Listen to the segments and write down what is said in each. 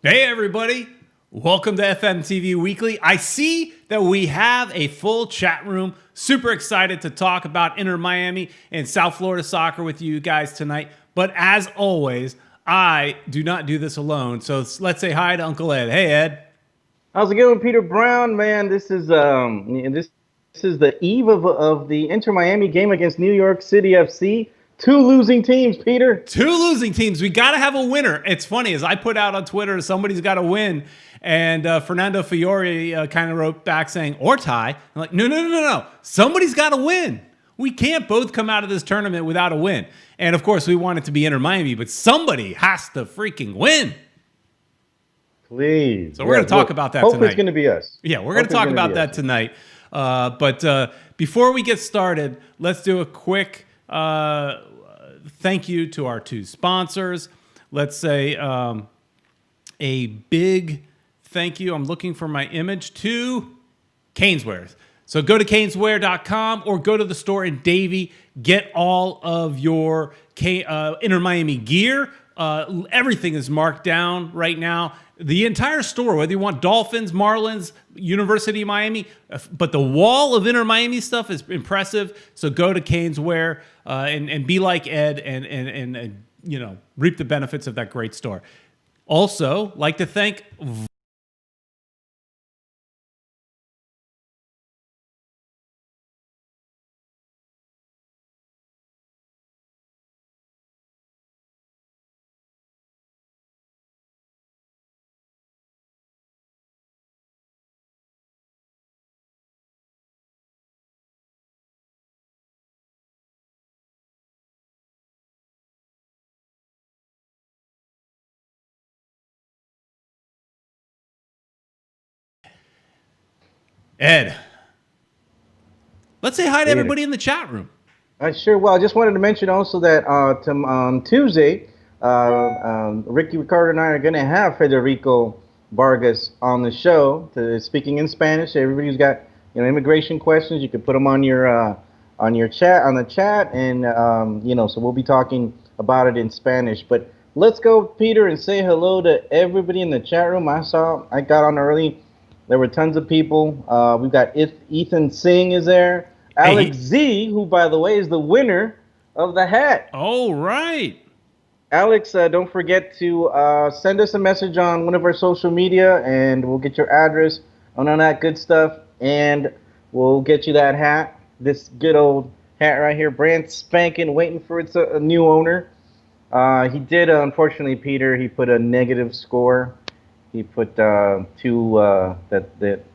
Hey, everybody. Welcome to FMTV Weekly. I see that we have a full chat room. Super excited to talk about Inter Miami and South Florida soccer with you guys tonight. But as always, I do not do this alone. So let's say hi to Uncle Ed. Hey, Ed. How's it going, Peter Brown? Man, this is the eve of the Inter Miami game against New York City FC. Two losing teams, Peter. Two losing teams. We got to have a winner. It's funny, as I put out on Twitter, somebody's got to win. And Fernando Fiore kind of wrote back saying, or tie. I'm like, no. Somebody's got to win. We can't both come out of this tournament without a win. And of course, we want it to be Inter Miami, but somebody has to freaking win. Please. So we're going to talk about that hopefully tonight. It's going to be us. Yeah, we're going to talk about that tonight. But before we get started, let's do a quick thank you to our two sponsors. Let's say a big thank you. I'm looking for my image to Caneswear. So go to caneswear.com or go to the store in Davie. Get all of your Inter Miami gear. Everything is marked down right now. The entire store, whether you want Dolphins, Marlins, University of Miami, but the wall of Inter Miami stuff is impressive. So go to Caneswear and be like Ed and reap the benefits of that great store. Also, like to thank Ed. Let's say hi to everybody in the chat room. Sure. Well, I just wanted to mention also that on Tuesday, Ricky Ricardo and I are going to have Federico Vargas on the show, speaking in Spanish. Everybody who's got immigration questions, you can put them on your chat and so we'll be talking about it in Spanish. But let's go, Peter, and say hello to everybody in the chat room. I got on early. There were tons of people. We've got Ethan Singh is there. Alex Z, who, by the way, is the winner of the hat. Oh, right. Alex, don't forget to send us a message on one of our social media, and we'll get your address on all that good stuff, and we'll get you that hat. This good old hat right here, brand spanking, waiting for its a new owner. He did, unfortunately, Peter, he put a negative score. He put that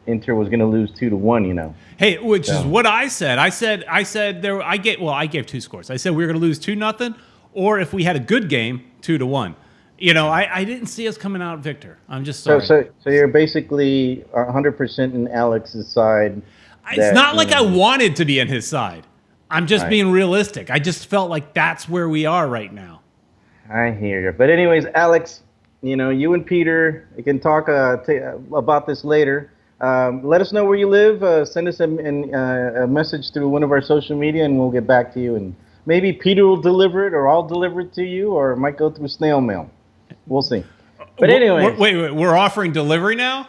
Inter was going to lose 2-1. Hey, which is what I said. I said there. I gave two scores. I said we were going to lose 2-0, or if we had a good game, 2-1. I didn't see us coming out victor. I'm just sorry. So you're basically 100% in Alex's side. It's not like I wanted to be in his side. I'm just being realistic. I just felt like that's where we are right now. I hear you. But anyways, Alex, you and Peter, you can talk about this later. Let us know where you live. Send us a message through one of our social media, and we'll get back to you. And maybe Peter will deliver it, or I'll deliver it to you, or it might go through snail mail. We'll see. But anyway, wait, we're offering delivery now?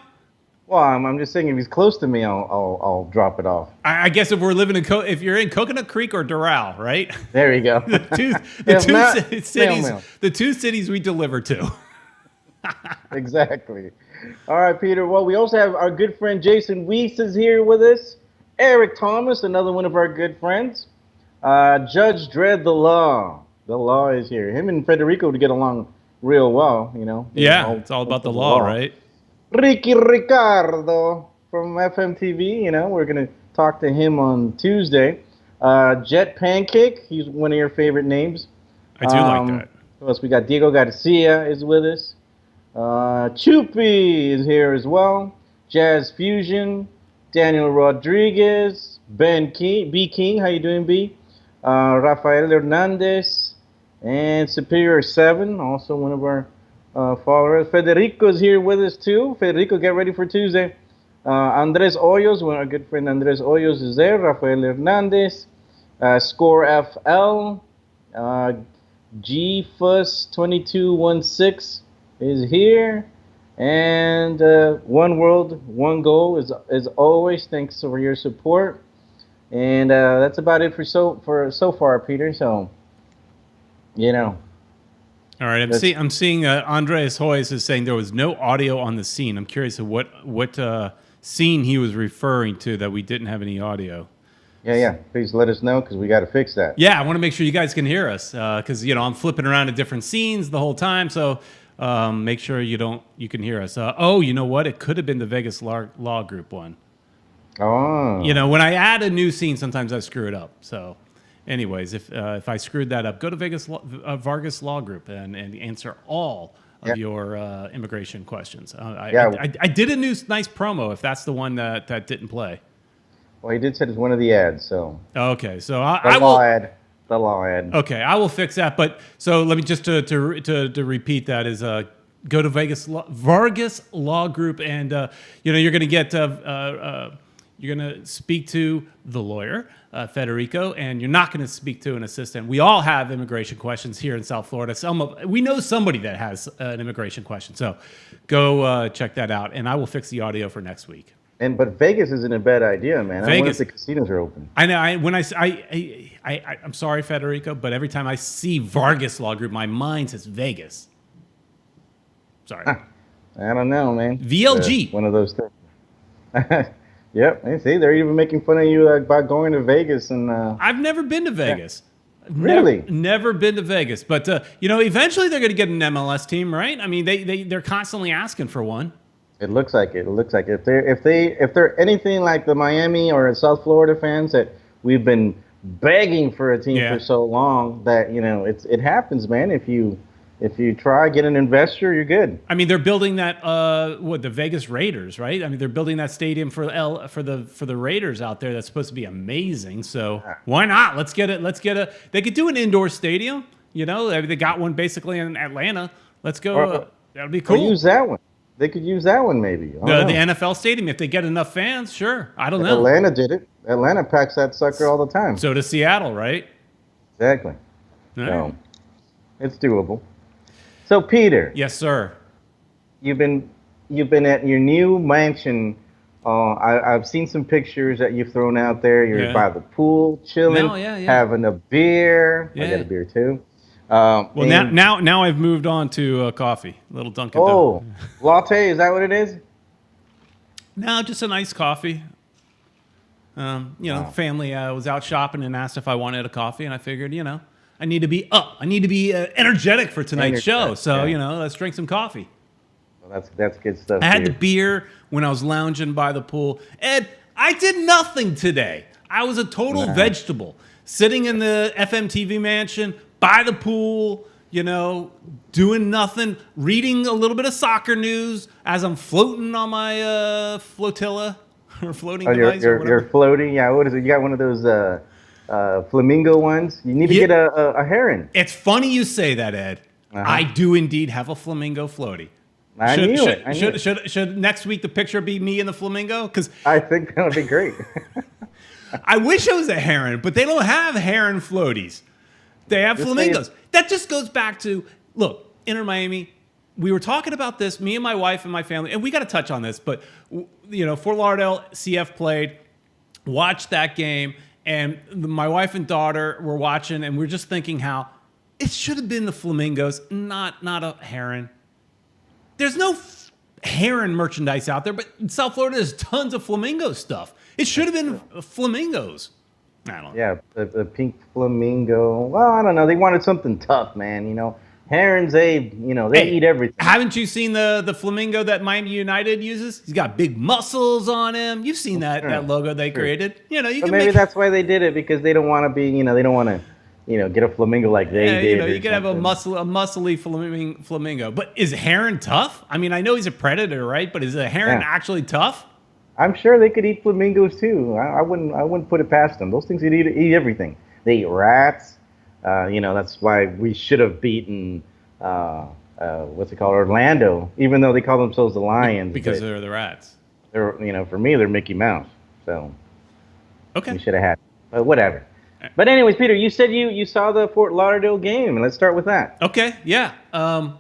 Well, I'm just saying, if he's close to me, I'll drop it off. I guess if we're living if you're in Coconut Creek or Doral, right? There you go. the two cities we deliver to. Exactly. All right, Peter. Well, we also have our good friend Jason Weiss is here with us. Eric Thomas, another one of our good friends. Judge Dredd the Law. The Law is here. Him and Federico would get along real well, Yeah, it's all about the law, right? Ricky Ricardo from FMTV. We're going to talk to him on Tuesday. Jet Pancake. He's one of your favorite names. I do like that. Plus, we got Diego Garcia is with us. Chupi is here as well. Jazz Fusion, Daniel Rodriguez, B King, how you doing, B? Rafael Hernandez, and Superior 7, also one of our followers. Federico is here with us too. Federico, get ready for Tuesday. Andres Hoyos, one of our good friend Andres Hoyos is there. Rafael Hernandez, Score FL, GFUS 2216 is here. And one world, one goal is always. Thanks for your support. And that's about it for so far, Peter. So, you know, All right, I'm seeing Andreas Hoyes is saying there was no audio on the scene. I'm curious of what scene he was referring to that we didn't have any audio. yeah. Please let us know because we got to fix that. Yeah, I want to make sure you guys can hear us because I'm flipping around to different scenes the whole time. So make sure you can hear us. Oh, you know what? It could have been the Vegas Law Group one. Oh. When I add a new scene, sometimes I screw it up. So, anyways, if I screwed that up, go to Vargas Law Group and answer all of your immigration questions. I did a nice promo. If that's the one that didn't play. Well, he did say it's one of the ads. So. Okay, so The law ad. Okay, I will fix that. But so let me just to repeat that is go to Vargas Law Group, and you're going to get you're going to speak to the lawyer Federico, and you're not going to speak to an assistant. We all have immigration questions here in South Florida. We know somebody that has an immigration question, so go check that out, and I will fix the audio for next week. But Vegas isn't a bad idea, man. Vegas, I wonder if the casinos are open. I know. I'm sorry, Federico, but every time I see Vargas Law Group, my mind says Vegas. Sorry. I don't know, man. VLG. One of those things. Yep. And see, they're even making fun of you about going to Vegas. And I've never been to Vegas. Yeah. Really? Never been to Vegas. But eventually they're going to get an MLS team, right? I mean, they're constantly asking for one. It looks like it. It looks like if they're anything like the Miami or South Florida fans that we've been begging for a team for so long, that it happens, man. If you try, get an investor, you're good. I mean, they're building that the Vegas Raiders, right? I mean, they're building that stadium for the Raiders out there. That's supposed to be amazing. So why not? Let's get it. They could do an indoor stadium. They got one basically in Atlanta. Let's go. That'll be cool. Or use that one. They could use that one maybe. The NFL stadium, if they get enough fans, sure. I don't know. Atlanta did it. Atlanta packs that sucker all the time. So does Seattle, right? Exactly. All so right. It's doable. So Peter. Yes, sir. You've been at your new mansion. I've seen some pictures that you've thrown out there. You're by the pool, chilling, having a beer. Yeah. I got a beer too. Well, now I've moved on to coffee. A little Dunkin'. Oh, latte, is that what it is? No, just a nice coffee. Family was out shopping and asked if I wanted a coffee, and I figured, I need to be up. I need to be energetic for tonight's show. So, let's drink some coffee. Well, that's good stuff. I had the beer when I was lounging by the pool. Ed, I did nothing today. I was a total vegetable, sitting in the FMTV mansion, by the pool, doing nothing, reading a little bit of soccer news as I'm floating on my flotilla or floating device or whatever. You're floating? Yeah, what is it? You got one of those flamingo ones? You need to get a heron. It's funny you say that, Ed. I do indeed have a flamingo floaty. I knew it. Should next week the picture be me and the flamingo? Because I think that would be great. I wish it was a heron, but they don't have heron floaties. They have flamingos. That just goes back to, look, Inter Miami, we were talking about this, me and my wife and my family, and we got to touch on this, but, Fort Lauderdale CF played, watched that game, and my wife and daughter were watching, and we were just thinking how it should have been the flamingos, not a heron. There's no heron merchandise out there, but in South Florida, there's tons of flamingo stuff. It should have been flamingos. I don't know. Yeah, the pink flamingo. Well, I don't know. They wanted something tough, man. Herons, they eat everything. Haven't you seen the flamingo that Miami United uses? He's got big muscles on him. You've seen that logo they created. Maybe that's why they did it, because they don't want to be, they don't want to, get a flamingo like they did. You can have a muscly flamingo. But is heron tough? I mean, I know he's a predator, right? But is a heron actually tough? I'm sure they could eat flamingos too. I wouldn't put it past them. Those things eat everything. They eat rats. That's why we should have beaten what's it called, Orlando, even though they call themselves the Lions. Because they're the rats. They're for me they're Mickey Mouse. So okay, we should have had. But whatever. But anyways, Peter, you said you saw the Fort Lauderdale game, and let's start with that. Okay, yeah. I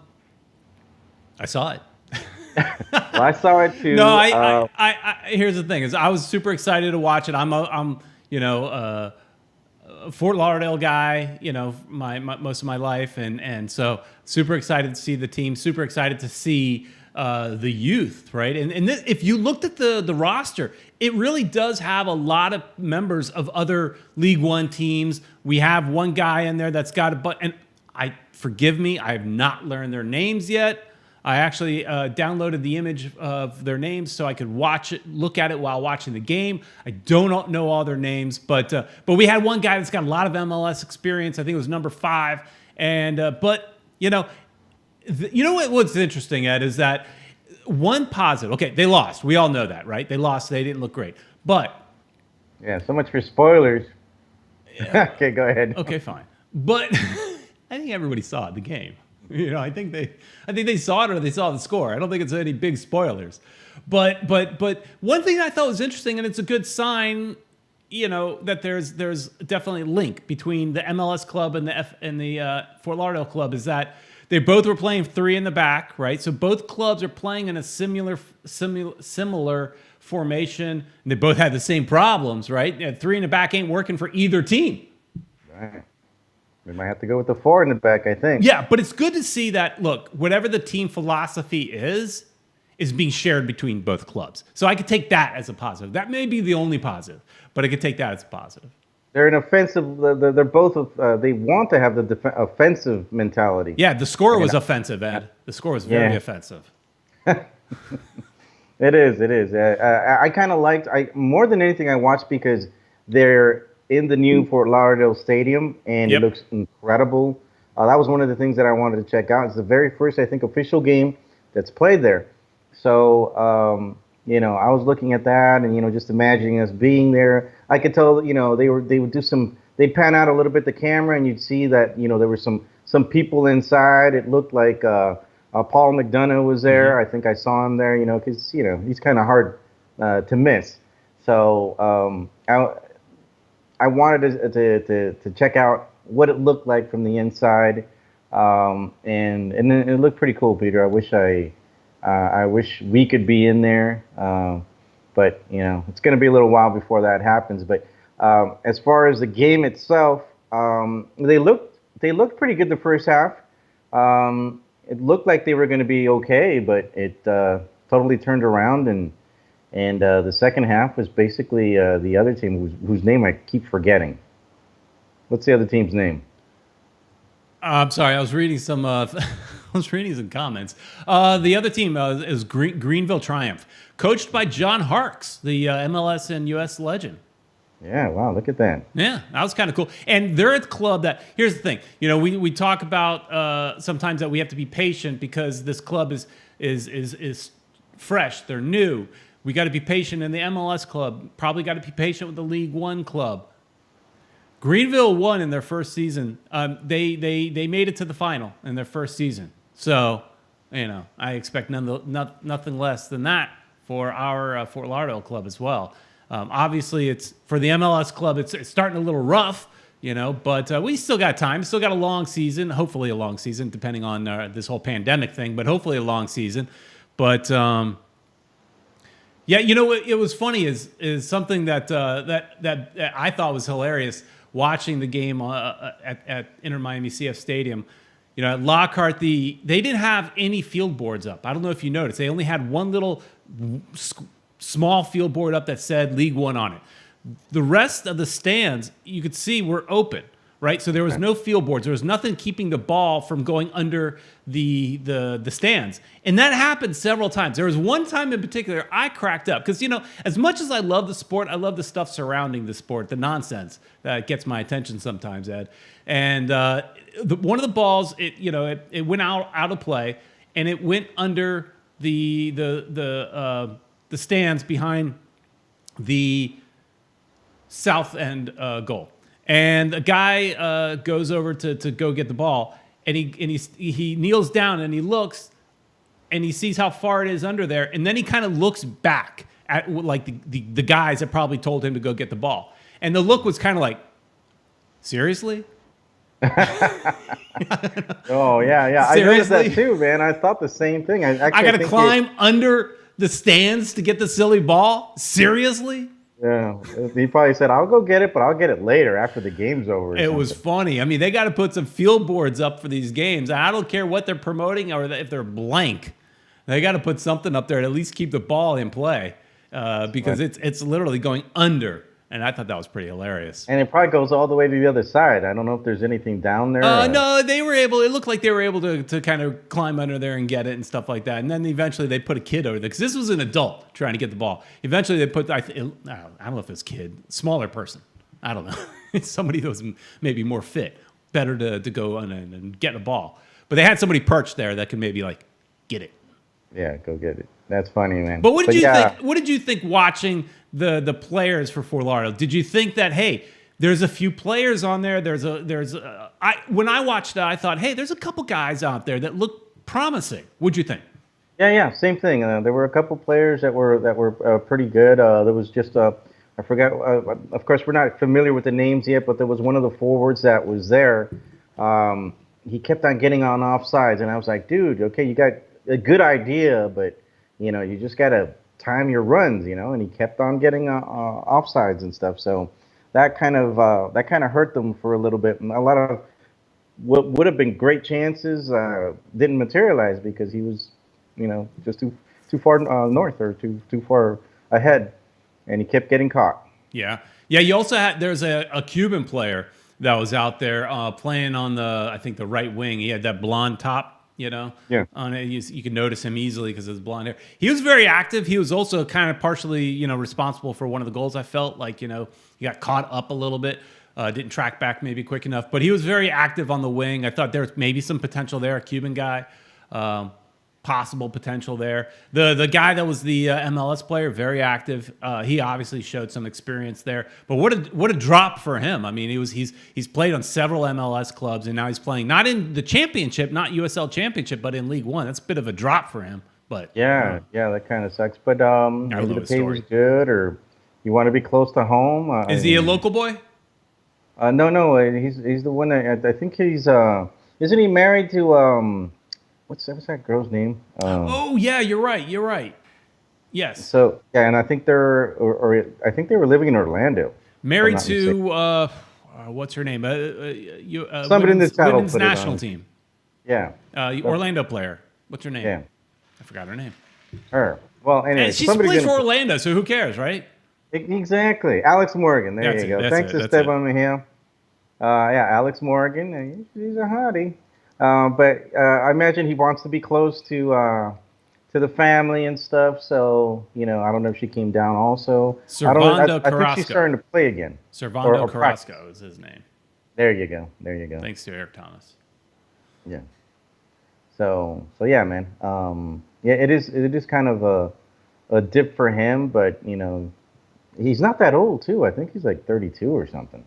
saw it. Well, I saw it too. No, here's the thing: is I was super excited to watch it. I'm you know, a Fort Lauderdale guy, you know, my most of my life, and so super excited to see the team. Super excited to see the youth, right? And this, if you looked at the roster, it really does have a lot of members of other League One teams. We have one guy in there that's got and forgive me, I have not learned their names yet. I actually downloaded the image of their names so I could watch it, look at it while watching the game. I don't know all their names, but we had one guy that's got a lot of MLS experience. I think it was number 5, and but you know what's interesting, Ed, is that one positive. Okay, they lost. We all know that, right? They lost. They didn't look great, but yeah. So much for spoilers. Okay, go ahead. Okay, fine, but I think everybody saw the game. You know, I think they saw it or they saw the score. I don't think it's any big spoilers. But one thing I thought was interesting, and it's a good sign, you know, that there's definitely a link between the MLS club and the Fort Lauderdale club, is that they both were playing 3 in the back, right? So both clubs are playing in a similar formation, and they both had the same problems, right? 3 in the back ain't working for either team. Right. We might have to go with the 4 in the back, I think. Yeah, but it's good to see that, look, whatever the team philosophy is being shared between both clubs. So I could take that as a positive. That may be the only positive, but I could take that as a positive. They're an offensive. They're both. They want to have the offensive mentality. Yeah, the score was offensive, Ed. The score was very offensive. It is. It is. I kind of liked. More than anything, I watched because they're in the new Fort Lauderdale Stadium, and it looks incredible. That was one of the things that I wanted to check out. It's the very first, I think, official game that's played there. So, you know, I was looking at that, and, you know, just imagining us being there. I could tell, you know, they would do some. They'd pan out a little bit the camera, and you'd see that, you know, there were some people inside. It looked like Paul McDonough was there. I think I saw him there, you know, because, you know, he's kind of hard to miss. So I wanted to check out what it looked like from the inside, and it looked pretty cool, Peter. I wish we could be in there, but you know it's going to be a little while before that happens. But as far as the game itself, they looked pretty good the first half. It looked like they were going to be okay, but it totally turned around, and the second half was basically the other team whose name I keep forgetting. What's the other team's name? I'm sorry, I was reading some comments. The other team is Greenville Triumph, coached by John Harkes, the MLS and US legend. Yeah, wow, look at that. Yeah, that was kind of cool. And they're at the club that, here's the thing, you know, we talk about sometimes that we have to be patient because this club is fresh, they're new. We got to be patient in the MLS club. Probably got to be patient with the League One club. Greenville won in their first season. They made it to the final in their first season. So, you know, I expect nothing less than that for our Fort Lauderdale club as well. Obviously, it's for the MLS club. It's starting a little rough, you know, but we still got time. Still got a long season. Hopefully, a long season, depending on this whole pandemic thing. But hopefully, a long season. But yeah, you know what? It was funny is something that I thought was hilarious watching the game at Inter Miami CF Stadium. You know, at Lockhart, they didn't have any field boards up. I don't know if you noticed. They only had one little small field board up that said League One on it. The rest of the stands, you could see, were open, right? So there was no field boards. There was nothing keeping the ball from going under the stands. And that happened several times. There was one time in particular I cracked up because, you know, as much as I love the sport, I love the stuff surrounding the sport, the nonsense that gets my attention sometimes, Ed. And one of the balls, it went out of play, and it went under the stands behind the south end goal. And a guy goes over to go get the ball, and he kneels down and he looks, and he sees how far it is under there, and then he kind of looks back at like the guys that probably told him to go get the ball, and the look was kind of like, seriously, Oh yeah, yeah. I noticed Seriously? that too, man. I thought the same thing. I Actually, got I to think climb under the stands to get the silly ball? Seriously? yeah, he probably said, "I'll go get it, but I'll get it later after the game's over or It was something." funny. I mean, they got to put some field boards up for these games. I don't care what they're promoting or if they're blank. They got to put something up there to at least keep the ball in play because it's literally going under. And I thought that was pretty hilarious. And it probably goes all the way to the other side. I don't know if there's anything down there. No, they were able. It looked like they were able to kind of climb under there and get it and stuff like that. And then eventually they put a kid over there because this was an adult trying to get the ball. Eventually they put I don't know if it's kid, smaller person. I don't know. It's somebody that was maybe more fit, better to go on and get a ball. But they had somebody perched there that could maybe like get it. Yeah, go get it. That's funny, man. But what did you yeah. think? What did you think watching the players for Fort Lauderdale? Did you think that hey, there's a few players on there? When I watched it, I thought, hey, there's a couple guys out there that look promising. What'd you think? Yeah, same thing. There were a couple players that were pretty good. There was just I forgot. Of course, we're not familiar with the names yet, but there was one of the forwards that was there. He kept on getting on offsides, and I was like, dude, okay, you got a good idea, but you just gotta time your runs, and he kept on getting offsides and stuff. So that kind of hurt them for a little bit, and a lot of what would have been great chances didn't materialize because he was, just too far north or too far ahead, and he kept getting caught. Yeah. You also had there's a Cuban player that was out there playing on I think the right wing. He had that blonde top. Yeah. On it, you can notice him easily because of his blonde hair. He was very active. He was also kind of partially, responsible for one of the goals. I felt like, he got caught up a little bit, didn't track back maybe quick enough, but he was very active on the wing. I thought there was maybe some potential there, a Cuban guy, possible potential there. The guy that was the MLS player, very active. He obviously showed some experience there. But what a drop for him. I mean, he's played on several MLS clubs, and now he's playing not in the championship, not USL Championship, but in League One. That's a bit of a drop for him. But yeah, that kind of sucks. But maybe the pay was story. good, or you want to be close to home. Is he a local boy? No. He's the one that I think he's. Isn't he married to What's that girl's name? Oh yeah, you're right. Yes. So yeah, and I think I think they were living in Orlando. Married to what's her name? Somebody in this title women's put it national on. team. Yeah. Orlando player. What's her name? Yeah. I forgot her name. Her. Well, anyway, She plays for Orlando, so who cares, right? Exactly. Alex Morgan. There you go. Thanks to Esteban Mejia. Yeah, Alex Morgan. He's a hottie. But I imagine he wants to be close to the family and stuff. So I don't know if she came down also. Servando I think she's starting to play again. Servando Carrasco is his name. There you go. Thanks to Eric Thomas. Yeah. So yeah, man. Yeah, it is kind of a dip for him, but he's not that old too. I think he's like 32 or something.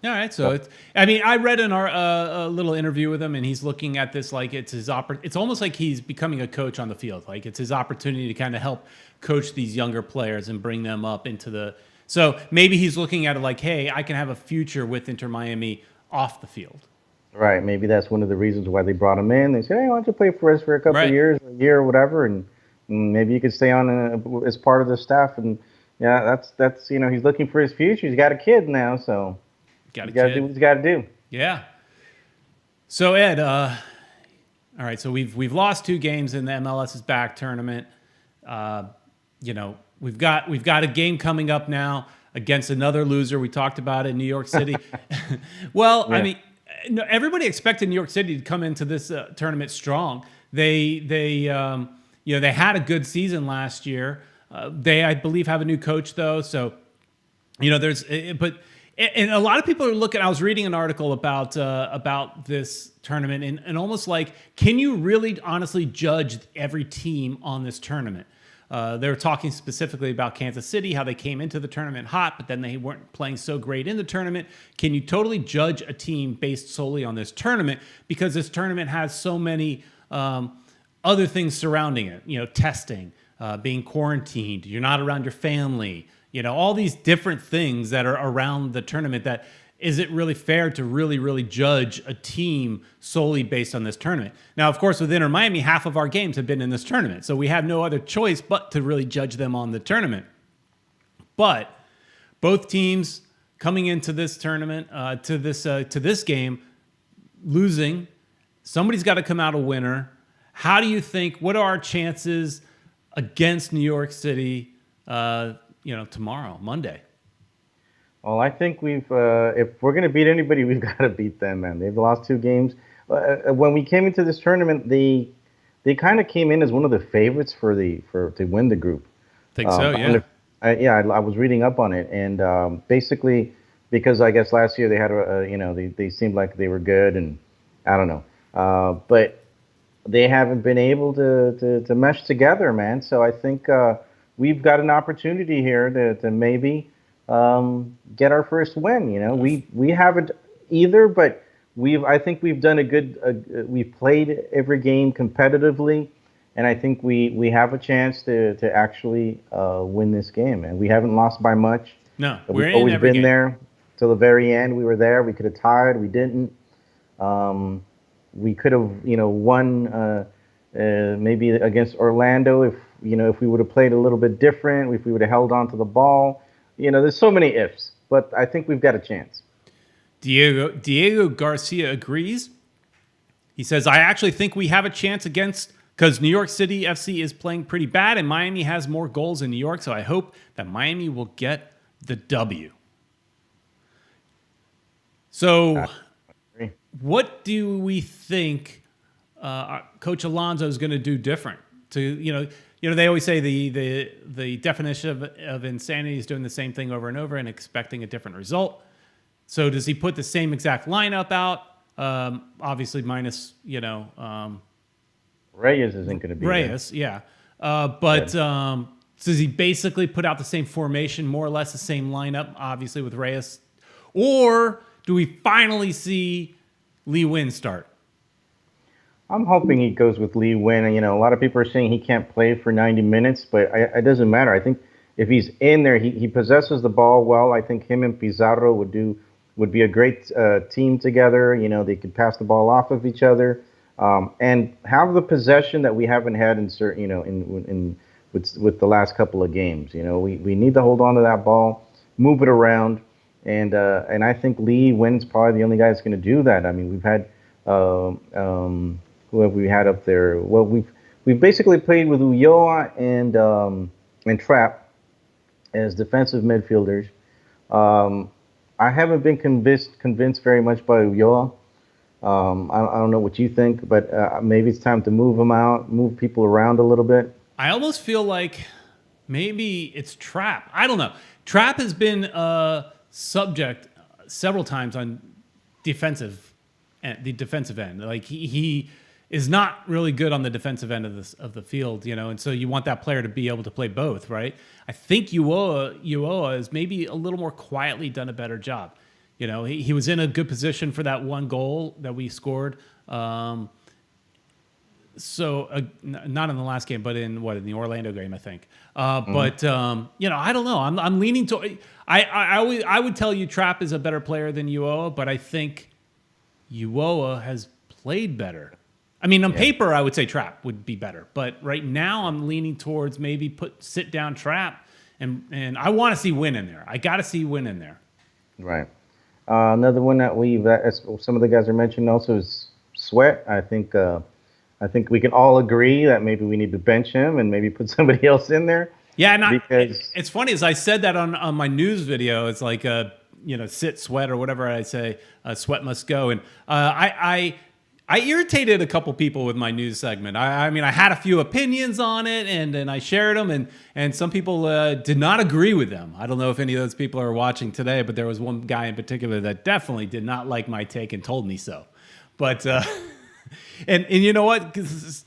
All right, so I read in a little interview with him, and he's looking at this like it's his It's almost like he's becoming a coach on the field. Like it's his opportunity to kind of help coach these younger players and bring them up into the. So maybe he's looking at it like, hey, I can have a future with Inter Miami off the field. Right. Maybe that's one of the reasons why they brought him in. They said, hey, why don't you play for us for a couple of years, a year or whatever, and maybe you could stay on as part of the staff. And yeah, that's he's looking for his future. He's got a kid now, so. Got to do what he's got to do. Yeah. So Ed, all right. So we've lost 2 games in the MLS is Back tournament. We've got a game coming up now against another loser. We talked about it in New York City. Well, yeah. I mean, everybody expected New York City to come into this tournament strong. They had a good season last year. They, I believe, have a new coach though. So And a lot of people are looking. I was reading an article about this tournament, and almost like, can you really honestly judge every team on this tournament? They were talking specifically about Kansas City, how they came into the tournament hot, but then they weren't playing so great in the tournament. Can you totally judge a team based solely on this tournament? Because this tournament has so many other things surrounding it. Testing, being quarantined, you're not around your family. All these different things that are around the tournament that is it really fair to really judge a team solely based on this tournament? Now, of course, with Inter Miami, half of our games have been in this tournament, so we have no other choice but to really judge them on the tournament. But both teams coming into this tournament, to this game, losing. Somebody's got to come out a winner. How do you think? What are our chances against New York City? Tomorrow, Monday. Well, I think if we're going to beat anybody, we've got to beat them, man. They've lost 2 games. When we came into this tournament, they kind of came in as one of the favorites to win the group. I think so, yeah. I was reading up on it, and basically because I guess last year they had they seemed like they were good, and I don't know, but they haven't been able to mesh together, man. So I think we've got an opportunity here to maybe get our first win. We haven't either, but I think we've done a good. We've played every game competitively, and I think we have a chance to actually win this game. And we haven't lost by much. No, we've always been there till the very end. We were there. We could have tied. We didn't. We could have won maybe against Orlando if we would have played a little bit different. If we would have held on to the ball. There's so many ifs, but I think we've got a chance. Diego Garcia agrees. He says, I actually think we have a chance because New York City FC is playing pretty bad and Miami has more goals in New York, so I hope that Miami will get the W. So what do we think Coach Alonso is going to do different? They always say the definition of insanity is doing the same thing over and over and expecting a different result. So does he put the same exact lineup out? Obviously minus, Reyes isn't going to be Reyes, there. Yeah. Does he basically put out the same formation, more or less the same lineup, obviously with Reyes? Or do we finally see Lee Nguyen start? I'm hoping he goes with Lee Nguyen. A lot of people are saying he can't play for 90 minutes, but it doesn't matter. I think if he's in there, he possesses the ball well. I think him and Pizarro would be a great team together. They could pass the ball off of each other and have the possession that we haven't had with the last couple of games. We need to hold on to that ball, move it around, and I think Lee Nguyen's probably the only guy that's going to do that. I mean, we've had. Who have we had up there? Well, we've basically played with Ulloa and Trapp as defensive midfielders. I haven't been convinced very much by Ulloa. I don't know what you think, but maybe it's time to move him out, move people around a little bit. I almost feel like maybe it's Trapp. I don't know. Trapp has been subject several times on the defensive end. Like he is not really good on the defensive end of the field, and so you want that player to be able to play both, right? I think Ulloa has maybe a little more quietly done a better job. He was in a good position for that one goal that we scored. Not in the last game, but in the Orlando game, I think. But I don't know. I'm leaning to. I would tell you Trapp is a better player than Ulloa, but I think Ulloa has played better. I mean, on paper, I would say Trapp would be better, but right now I'm leaning towards maybe sit down Trapp, and I want to see Nguyen in there. I got to see Nguyen in there. Right. Another one that some of the guys are mentioning also is Sweat. I think we can all agree that maybe we need to bench him and maybe put somebody else in there. Yeah, because it's funny as I said that on my news video. It's like sit Sweat or whatever I say. Sweat must go, and I irritated a couple people with my news segment. I mean, I had a few opinions on it, and I shared them, and some people did not agree with them. I don't know if any of those people are watching today, but there was one guy in particular that definitely did not like my take and told me so. But and you know what?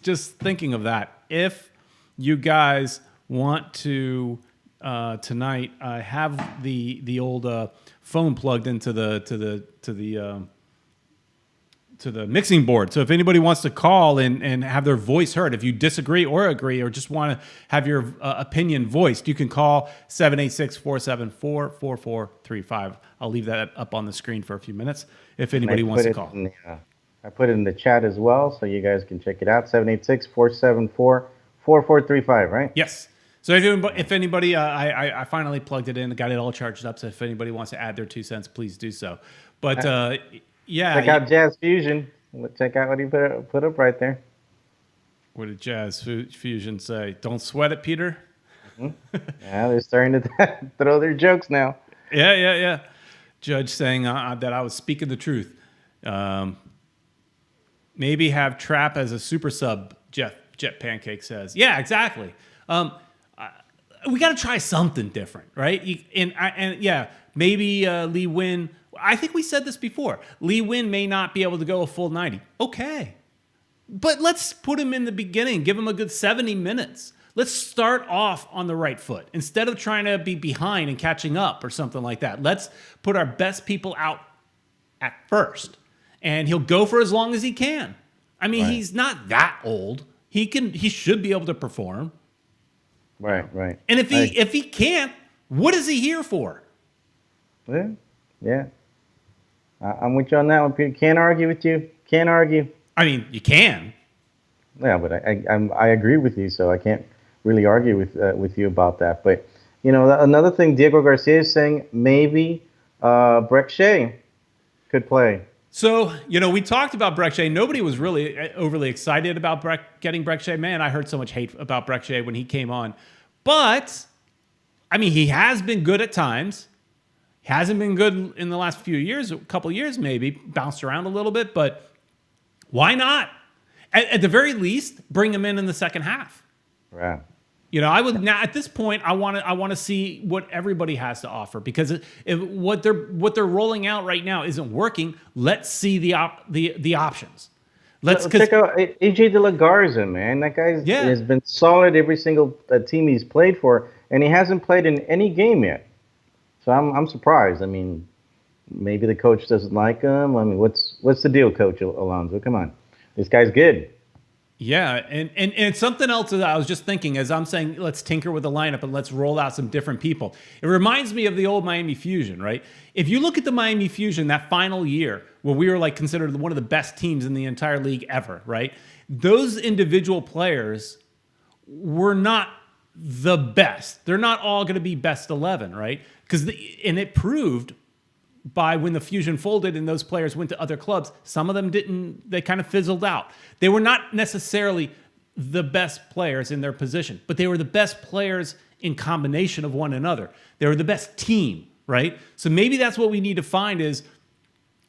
Just thinking of that, if you guys want to tonight, I have the old phone plugged into the mixing board. So if anybody wants to call and have their voice heard, if you disagree or agree or just want to have your opinion voiced, you can call 786-474-4435. I'll leave that up on the screen for a few minutes if anybody wants to call. I put it in the chat as well, so you guys can check it out. 786-474-4435, right? Yes. So if anybody, I finally plugged it in, got it all charged up. So if anybody wants to add their 2 cents, please do so. But yeah, check out Jazz Fusion. Check out what he put up right there. What did Jazz Fusion say? Don't sweat it, Peter. Mm-hmm. Yeah, they're starting to throw their jokes now. Yeah. Judge saying that I was speaking the truth. Maybe have Trap as a super sub. Jet Pancake says, yeah, exactly. We got to try something different, right? Maybe Lee Nguyen. I think we said this before. Lee Nguyen may not be able to go a full 90. Okay. But let's put him in the beginning. Give him a good 70 minutes. Let's start off on the right foot. Instead of trying to be behind and catching up or something like that, let's put our best people out at first. And he'll go for as long as he can. I mean, He's not that old. He should be able to perform. Right. And if he can't, what is he here for? Yeah. I'm with you on that one, Peter. Can't argue with you. Can't argue. I mean, you can. Yeah, but I agree with you, so I can't really argue with you about that. But another thing, Diego Garcia is saying maybe Breck Shea could play. So, we talked about Breck Shea. Nobody was really overly excited about getting Breck Shea. Man, I heard so much hate about Breck Shea when he came on. But, I mean, he has been good at times. He hasn't been good in the last few years, a couple of years maybe, bounced around a little bit. But why not? At the very least, bring him in the second half. Right. I would now at this point. I want to see what everybody has to offer, because if what they're rolling out right now isn't working, let's see the options. Check out AJ De La Garza, man. That guy has been solid every single team he's played for, and he hasn't played in any game yet. So I'm surprised. I mean, maybe the coach doesn't like him. I mean, what's the deal, Coach Alonso? Come on, this guy's good. Yeah, and something else that I was just thinking as I'm saying, let's tinker with the lineup and let's roll out some different people. It reminds me of the old Miami Fusion, right? If you look at the Miami Fusion that final year where we were considered one of the best teams in the entire league ever, right? Those individual players were not the best. They're not all going to be best 11, right? And it proved by when the Fusion folded and those players went to other clubs, some of them didn't, they kind of fizzled out. They were not necessarily the best players in their position, but they were the best players in combination of one another. They were the best team, right? So maybe that's what we need to find is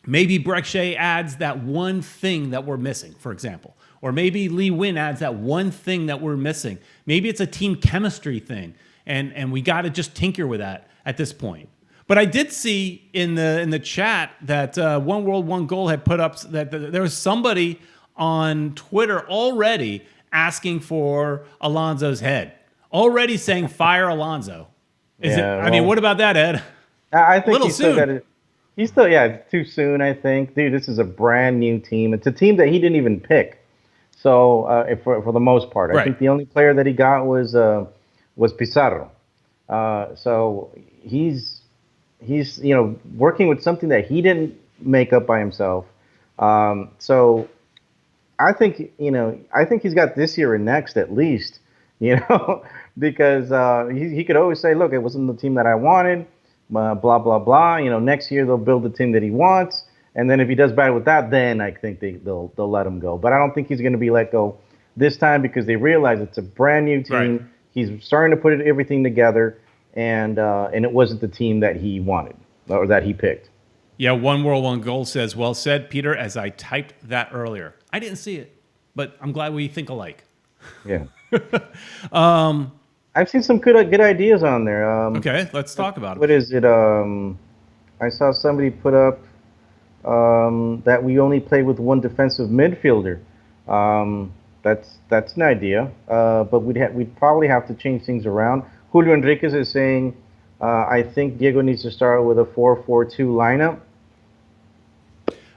maybe Breck Shea adds that one thing that we're missing, for example. Or maybe Lee Nguyen adds that one thing that we're missing. Maybe it's a team chemistry thing, and we got to just tinker with that at this point. But I did see in the chat that One World, One Goal had put up that there was somebody on Twitter already asking for Alonso's head, already saying fire Alonso. I mean, what about that, Ed? I think he's still got it. It's too soon. I think, dude, this is a brand new team. It's a team that he didn't even pick. So for the most part, I think the only player that he got was Pizarro. So he's working with something that he didn't make up by himself. So I think he's got this year and next at least, because he could always say, look, it wasn't the team that I wanted, blah, blah, blah. Next year they'll build the team that he wants. And then if he does bad with that, then I think they'll let him go. But I don't think he's going to be let go this time because they realize it's a brand new team. Right. He's starting to put everything together. And it wasn't the team that he wanted or that he picked. Yeah, One World, One Goal says, well said, Peter, as I typed that earlier. I didn't see it, but I'm glad we think alike. Yeah. I've seen some good ideas on there. Okay, let's talk about it. What is it? I saw somebody put up that we only play with one defensive midfielder. That's an idea, but we'd probably have to change things around. Julio Enriquez is saying, I think Diego needs to start with a 4-4-2 lineup.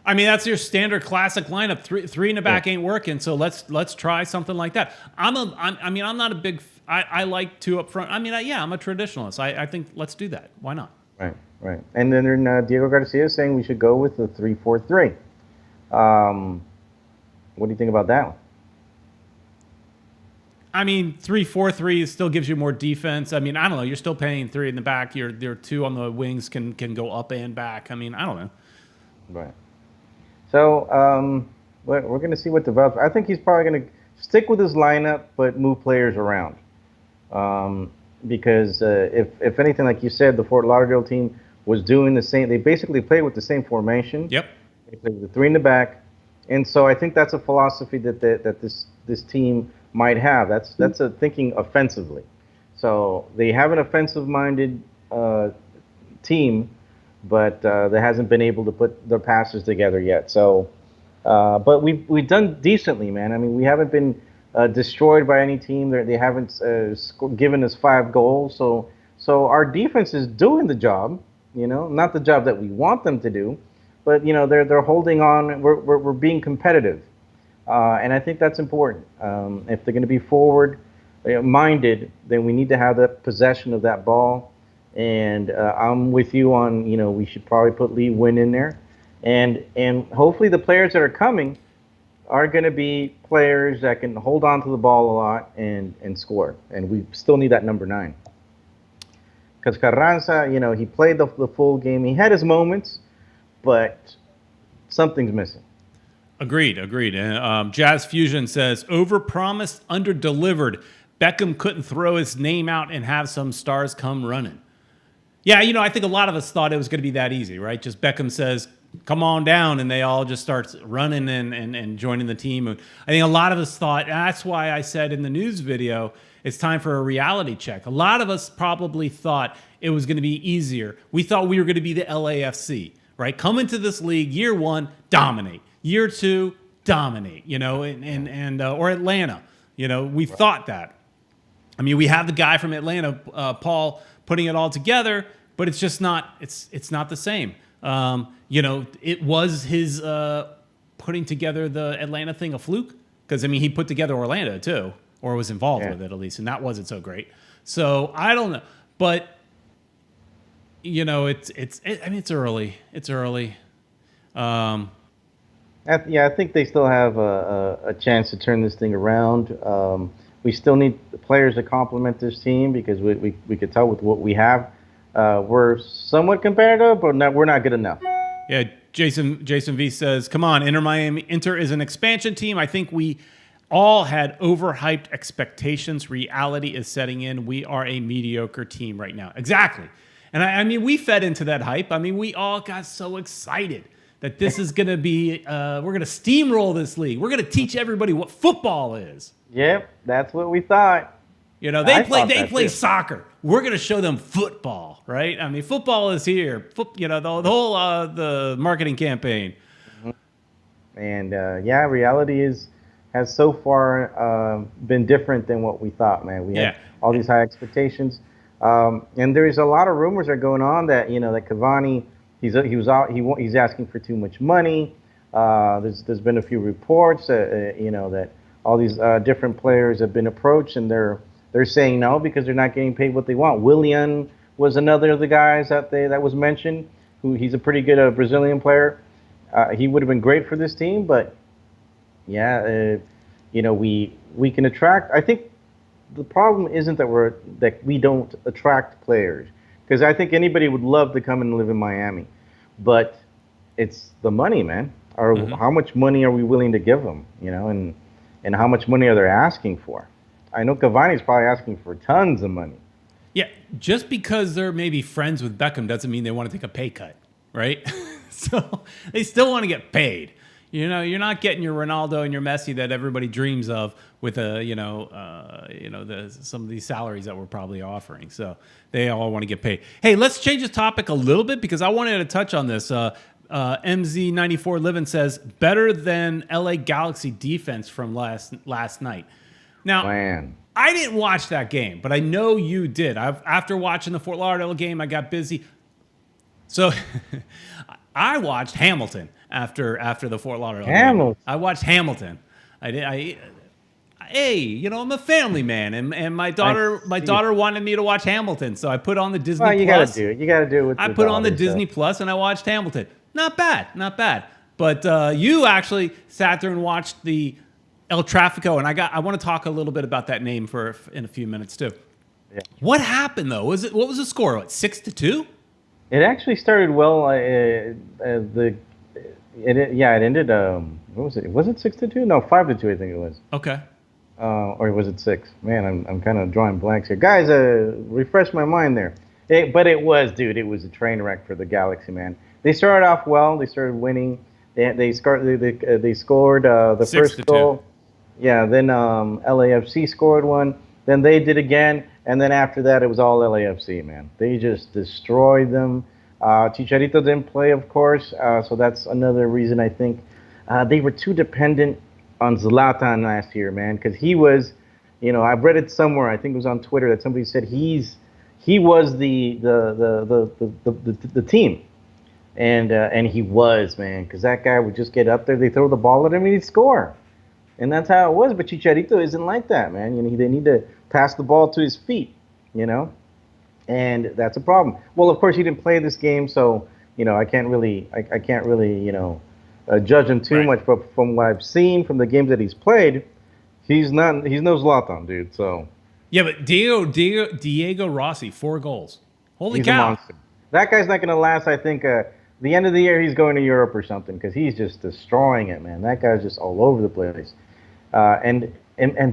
I mean, that's your standard classic lineup. Three in the back ain't working, so let's try something like that. I'm not a big. I like two up front. I mean, I'm a traditionalist. I think let's do that. Why not? Right. And then Diego Garcia is saying we should go with the 3-4-3. What do you think about that one? I mean, 3-4-3 still gives you more defense. I mean, I don't know. You're still paying three in the back. Your two on the wings can go up and back. I mean, I don't know. Right. So we're going to see what develops. I think he's probably going to stick with his lineup, but move players around. Because if anything, like you said, the Fort Lauderdale team was doing the same. They basically played with the same formation. Yep. They played with the three in the back, and so I think that's a philosophy that this team might have. That's a thinking offensively. So they have an offensive-minded team, but they hasn't been able to put their passes together yet. So, but we've done decently, man. I mean, we haven't been destroyed by any team. They haven't given us 5 goals. So our defense is doing the job. Not the job that we want them to do, but they're holding on. We're being competitive, and I think that's important. If they're going to be forward minded, then we need to have that possession of that ball. And I'm with you on, we should probably put Lee Nguyen in there. And hopefully the players that are coming are going to be players that can hold on to the ball a lot and score. And we still need that number 9. Because Carranza, he played the full game. He had his moments, but something's missing. Agreed. Jazz Fusion says, overpromised, underdelivered. Beckham couldn't throw his name out and have some stars come running. Yeah, I think a lot of us thought it was going to be that easy, right? Just Beckham says, come on down, and they all just start running and joining the team. I think a lot of us thought, that's why I said in the news video, it's time for a reality check. A lot of us probably thought it was going to be easier. We thought we were going to be the LAFC, right? Come into this league, year 1, dominate. Year 2, dominate, or Atlanta. We thought that. I mean, we have the guy from Atlanta, Paul, putting it all together, but it's just not. It's not the same. It was his putting together the Atlanta thing a fluke, because he put together Orlando too, or was involved with it at least, and that wasn't so great. So I don't know, but it's early. It's early. I think they still have a chance to turn this thing around. We still need the players to complement this team, because we could tell with what we have, we're somewhat competitive, but we're not good enough. Yeah, Jason V says, come on, Inter is an expansion team. I think we all had overhyped expectations. Reality is setting in. We are a mediocre team right now. Exactly. And I mean, we fed into that hype. I mean, we all got so excited that this is going to be, we're going to steamroll this league. We're going to teach everybody what football is. Yep, that's what we thought. They play soccer. We're going to show them football, right? I mean, football is here. The whole the marketing campaign. And reality has so far been different than what we thought, man. We had all these high expectations, and there's a lot of rumors that are going on that that Cavani he's asking for too much money. There's been a few reports that all these different players have been approached, and they're saying no because they're not getting paid what they want. Willian was another of the guys that was mentioned. He's a pretty good Brazilian player. He would have been great for this team, but we can attract. I think the problem isn't that we don't attract players, because I think anybody would love to come and live in Miami, but it's the money, man. How much money are we willing to give them? And how much money are they asking for? I know Cavani's probably asking for tons of money. Yeah, just because they're maybe friends with Beckham doesn't mean they want to take a pay cut, right? So they still want to get paid. You're not getting your Ronaldo and your Messi that everybody dreams of with some of these salaries that we're probably offering. So they all want to get paid. Hey, let's change the topic a little bit, because I wanted to touch on this. MZ94 Livin says, better than LA Galaxy defense from last night. Now, man, I didn't watch that game, but I know you did. After watching the Fort Lauderdale game, I got busy. So I watched Hamilton. after the Fort Lauderdale game. Hamilton. I watched Hamilton. Hey, I'm a family man, and my daughter wanted me to watch Hamilton, so I put on the Disney Well, you Plus. gotta do it. You gotta do it with I your put on the daughter, Disney Plus and I watched Hamilton. Not bad. But you actually sat there and watched the El Trafico, and I want to talk a little bit about that name in a few minutes too. Yeah. What happened though? What was the score? What, 6-2? It actually started well. It ended. What was it? Was it 6-2? No, 5-2. I think it was. Okay. Or was it 6? Man, I'm kind of drawing blanks here. Guys, refresh my mind there. But it was a train wreck for the Galaxy, man. They started off well. They started winning. They scored the first goal. Yeah. Then LAFC scored one. Then they did again, and then after that, it was all LAFC, man. They just destroyed them. Chicharito didn't play, of course, so that's another reason I think they were too dependent on Zlatan last year, man, because he was, I've read it somewhere. I think it was on Twitter that somebody said he was the team, and he was, man, because that guy would just get up there, they throw the ball at him, and he'd score, and that's how it was. But Chicharito isn't like that, man. They need to pass the ball to his feet, and that's a problem. Well, of course, he didn't play this game, so I can't really judge him too much, but from what I've seen from the games that he's played, he's no Zlatan, dude. So yeah, but Diego Rossi, 4 goals. Holy he's cow! A monster. That guy's not going to last. I think the end of the year he's going to Europe or something because he's just destroying it, man. That guy's just all over the place. And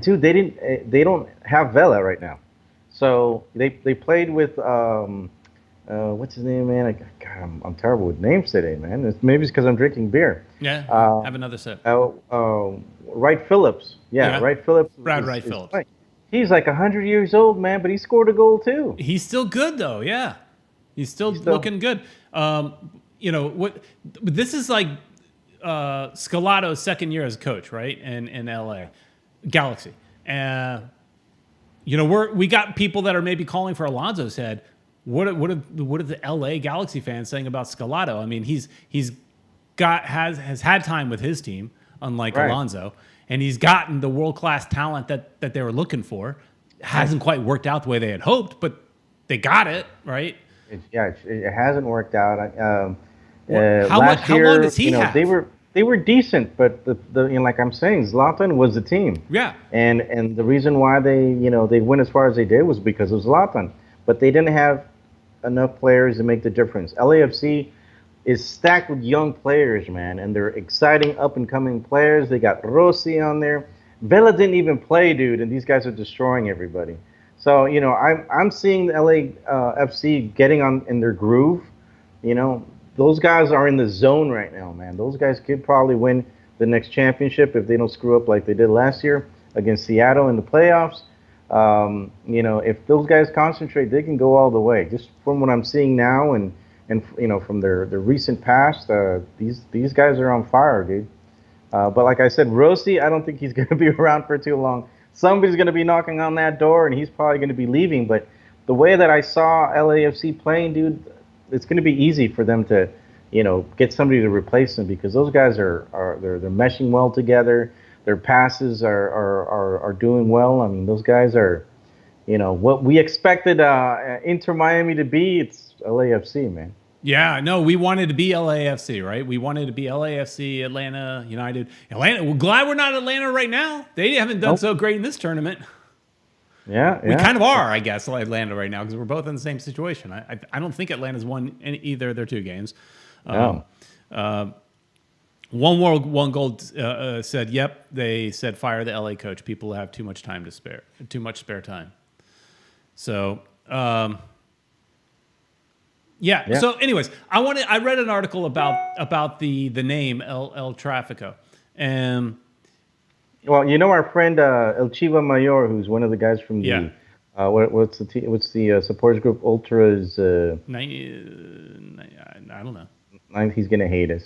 dude, they don't have Vela right now, so they played with what's his name, man? God, I'm terrible with names today, man. Maybe it's because I'm drinking beer. Yeah, have another sip. Wright Phillips. Yeah, Wright Phillips. Wright Phillips. He's like 100 years old, man, but he scored a goal too. He's still good though. Yeah, he's still looking good. What? This is like Scalato's second year as a coach, right? In LA Galaxy. We got people that are maybe calling for Alonso's head. What are the LA Galaxy fans saying about Scalato? I mean, has had time with his team, unlike Alonso, and he's gotten the world-class talent that they were looking for. Hasn't quite worked out the way they had hoped, but they got it, right? It hasn't worked out. How long does he have? They were decent, but like I'm saying, Zlatan was the team. Yeah. And the reason why they went as far as they did was because of Zlatan. But they didn't have enough players to make the difference. LAFC is stacked with young players, man, and they're exciting up-and-coming players. They got Rossi on there. Vela didn't even play, dude, and these guys are destroying everybody. So, I'm seeing the LAFC getting in their groove. Those guys are in the zone right now, man. Those guys could probably win the next championship if they don't screw up like they did last year against Seattle in the playoffs. If those guys concentrate, they can go all the way. Just from what I'm seeing now, and from their recent past, these guys are on fire, dude. But like I said, Rossi, I don't think he's going to be around for too long. Somebody's going to be knocking on that door, and he's probably going to be leaving. But the way that I saw LAFC playing, dude, it's going to be easy for them to, get somebody to replace them because those guys they're meshing well together. Their passes are doing well. I mean, those guys are, what we expected Inter Miami to be. It's LAFC, man. Yeah, no, we wanted to be LAFC, right? We wanted to be LAFC, Atlanta United. We're glad we're not Atlanta right now. They haven't done so great in this tournament. Yeah. We kind of are, I guess, Atlanta right now because we're both in the same situation. I don't think Atlanta's won either of their 2 games. No. One Gold said, "Yep." They said, "Fire the LA coach. People have too much time to spare. Too much spare time." So, yeah. So, anyways, I read an article about the name El Trafico, and well, our friend El Chiva Mayor, who's one of the guys from the what's the supporters group Ultras? I don't know. He's gonna hate us.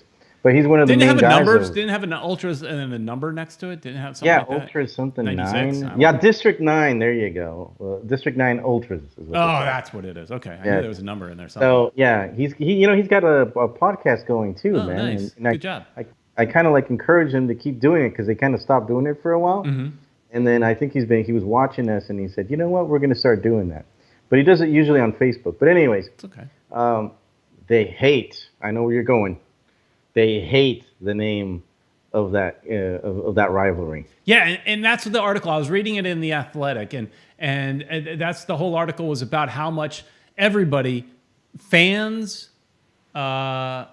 but he's one of the Didn't it main have a guys. numbers? Didn't it have an ultras and then a number next to it? Didn't it have something Yeah, like that? Ultras something 96, 9. Yeah, District 9. There you go. District 9 Ultras. Is what Oh, that's what it is. Okay, I knew there was a number in there. Something. So yeah, he's got a podcast going too, Oh, man. nice. And Good job. I kind of like encourage him to keep doing it because they kind of stopped doing it for a while. Mm-hmm. And then I think he was watching us and he said, you know what, we're going to start doing that. But he does it usually on Facebook. But anyways, It's okay. They hate. I know where you're going. They hate the name of that of that rivalry. Yeah, and that's the article. I was reading it in The Athletic, and that's the whole article was about how much everybody, fans, some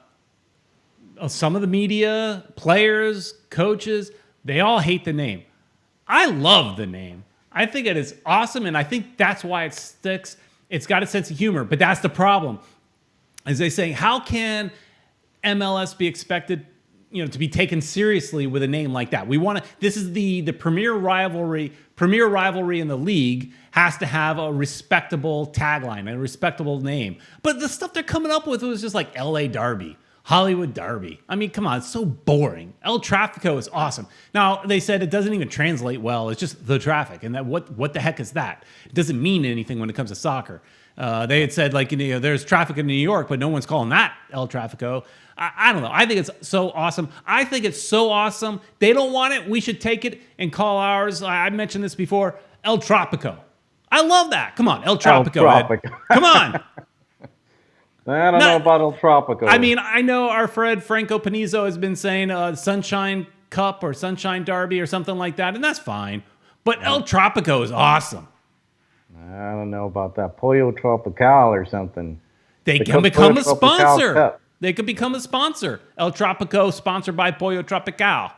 of the media, players, coaches, they all hate the name. I love the name. I think it is awesome, and I think that's why it sticks. It's got a sense of humor, but that's the problem. As they say, how can MLS be expected, to be taken seriously with a name like that? This is the premier rivalry in the league has to have a respectable tagline, a respectable name. But the stuff they're coming up with was just like LA Derby, Hollywood Derby. I mean, come on, it's so boring. El Tráfico is awesome. Now, they said it doesn't even translate well. It's just the traffic. And that what the heck is that? It doesn't mean anything when it comes to soccer. They had said, there's traffic in New York, but no one's calling that El Tráfico. I don't know. I think it's so awesome. They don't want it. We should take it and call ours. I mentioned this before, El Trópico. I love that. Come on, El Trópico. Ed. Come on. I don't know about El Trópico. I mean, I know our friend Franco Panizo has been saying Sunshine Cup or Sunshine Derby or something like that, and that's fine. But El Trópico is awesome. I don't know about that. Pollo Tropical or something. They can become a sponsor. They could become a sponsor. El Trópico, sponsored by Pollo Tropical.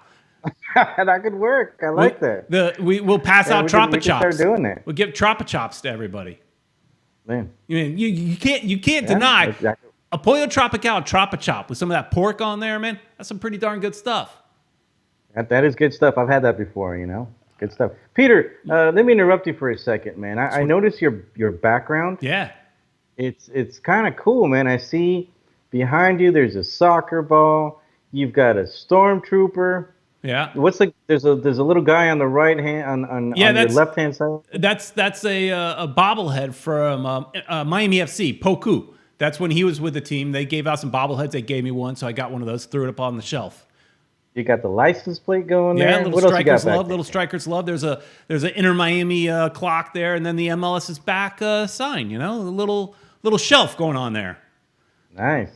That could work. I like that. We'll pass out Tropa Chops. Start doing that. We'll give Tropa Chops to everybody. Man, you can't deny exactly. A Pollo Tropical Tropa Chop with some of that pork on there, man. That's some pretty darn good stuff. That is good stuff. I've had that before. Good stuff. Peter, let me interrupt you for a second, man. I noticed your background. Yeah. It's kind of cool, man. I see behind you there's a soccer ball. You've got a stormtrooper. Yeah. There's a little guy on the right hand on your left hand side. That's a bobblehead from Miami FC, Poku. That's when he was with the team. They gave out some bobbleheads. They gave me one, so I got one of those, threw it up on the shelf. You got the license plate going there. Yeah, Little Strikers Love. There's an Inter Miami clock there, and then the MLS is back sign. A little shelf going on there. Nice.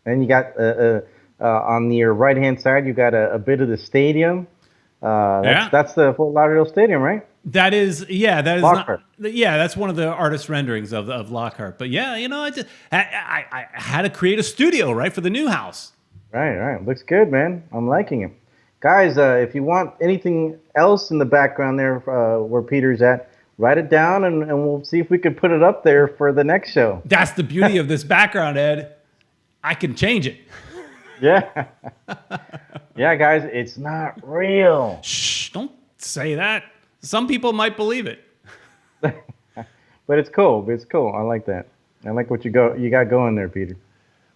And you got on your right hand side, you got a bit of the stadium. That's the Fort Lauderdale Stadium, right? That is Lockhart. That's one of the artist renderings of Lockhart. But yeah, I had to create a studio right for the new house. Right. Looks good, man. I'm liking it. Guys, if you want anything else in the background there where Peter's at, write it down and we'll see if we can put it up there for the next show. That's the beauty of this background, Ed. I can change it. Yeah. Yeah, guys, it's not real. Shh, don't say that. Some people might believe it. But it's cool. I like that. I like what you got going there, Peter.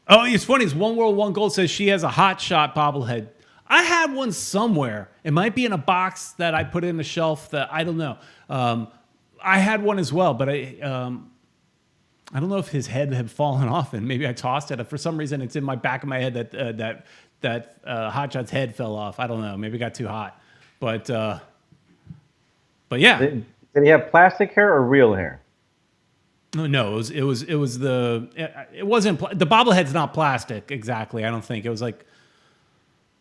Oh, it's funny. It's One World, One Goal says she has a hot shot bobblehead. I had one somewhere. It might be in a box that I put in the shelf that I don't know. I had one as well, but I don't know if his head had fallen off and maybe I tossed it. For some reason, it's in my back of my head that hot shot's head fell off. I don't know. Maybe it got too hot, but yeah. Did he have plastic hair or real hair? No, it wasn't the bobblehead's not plastic exactly. I don't think it was like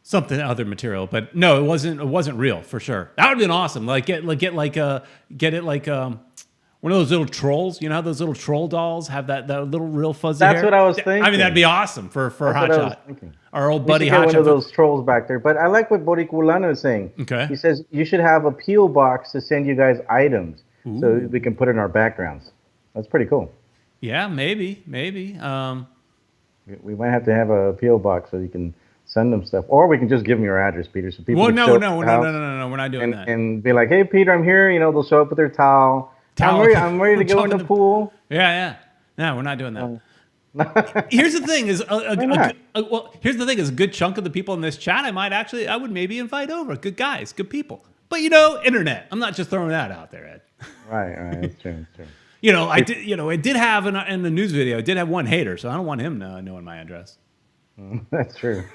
something other material, but no, it wasn't real for sure. That would have been awesome. Get it like one of those little trolls. You know how those little troll dolls have that little real fuzzy hair? That's what I was thinking. I mean, that'd be awesome for Hot Shot. Our old buddy Hot Shot. One of those trolls back there. But I like what Boriculano is saying. Okay. He says you should have a P.O. box to send you guys items so we can put in our backgrounds. That's pretty cool. Yeah, maybe. We might have to have a P.O. box so you can send them stuff. Or we can just give them your address, Peter, so people can show up at the house we're not doing that. And be like, hey, Peter, I'm here. They'll show up with their towel. I'm ready to go in the pool. Yeah. No, we're not doing that. Here's the thing: is Why not? well, here's the thing: is a good chunk of the people in this chat, I would maybe invite over. Good guys, good people. But internet. I'm not just throwing that out there, Ed. Right, that's true, that's true. I did. It did have in the news video. It did have one hater, so I don't want him knowing my address. That's true.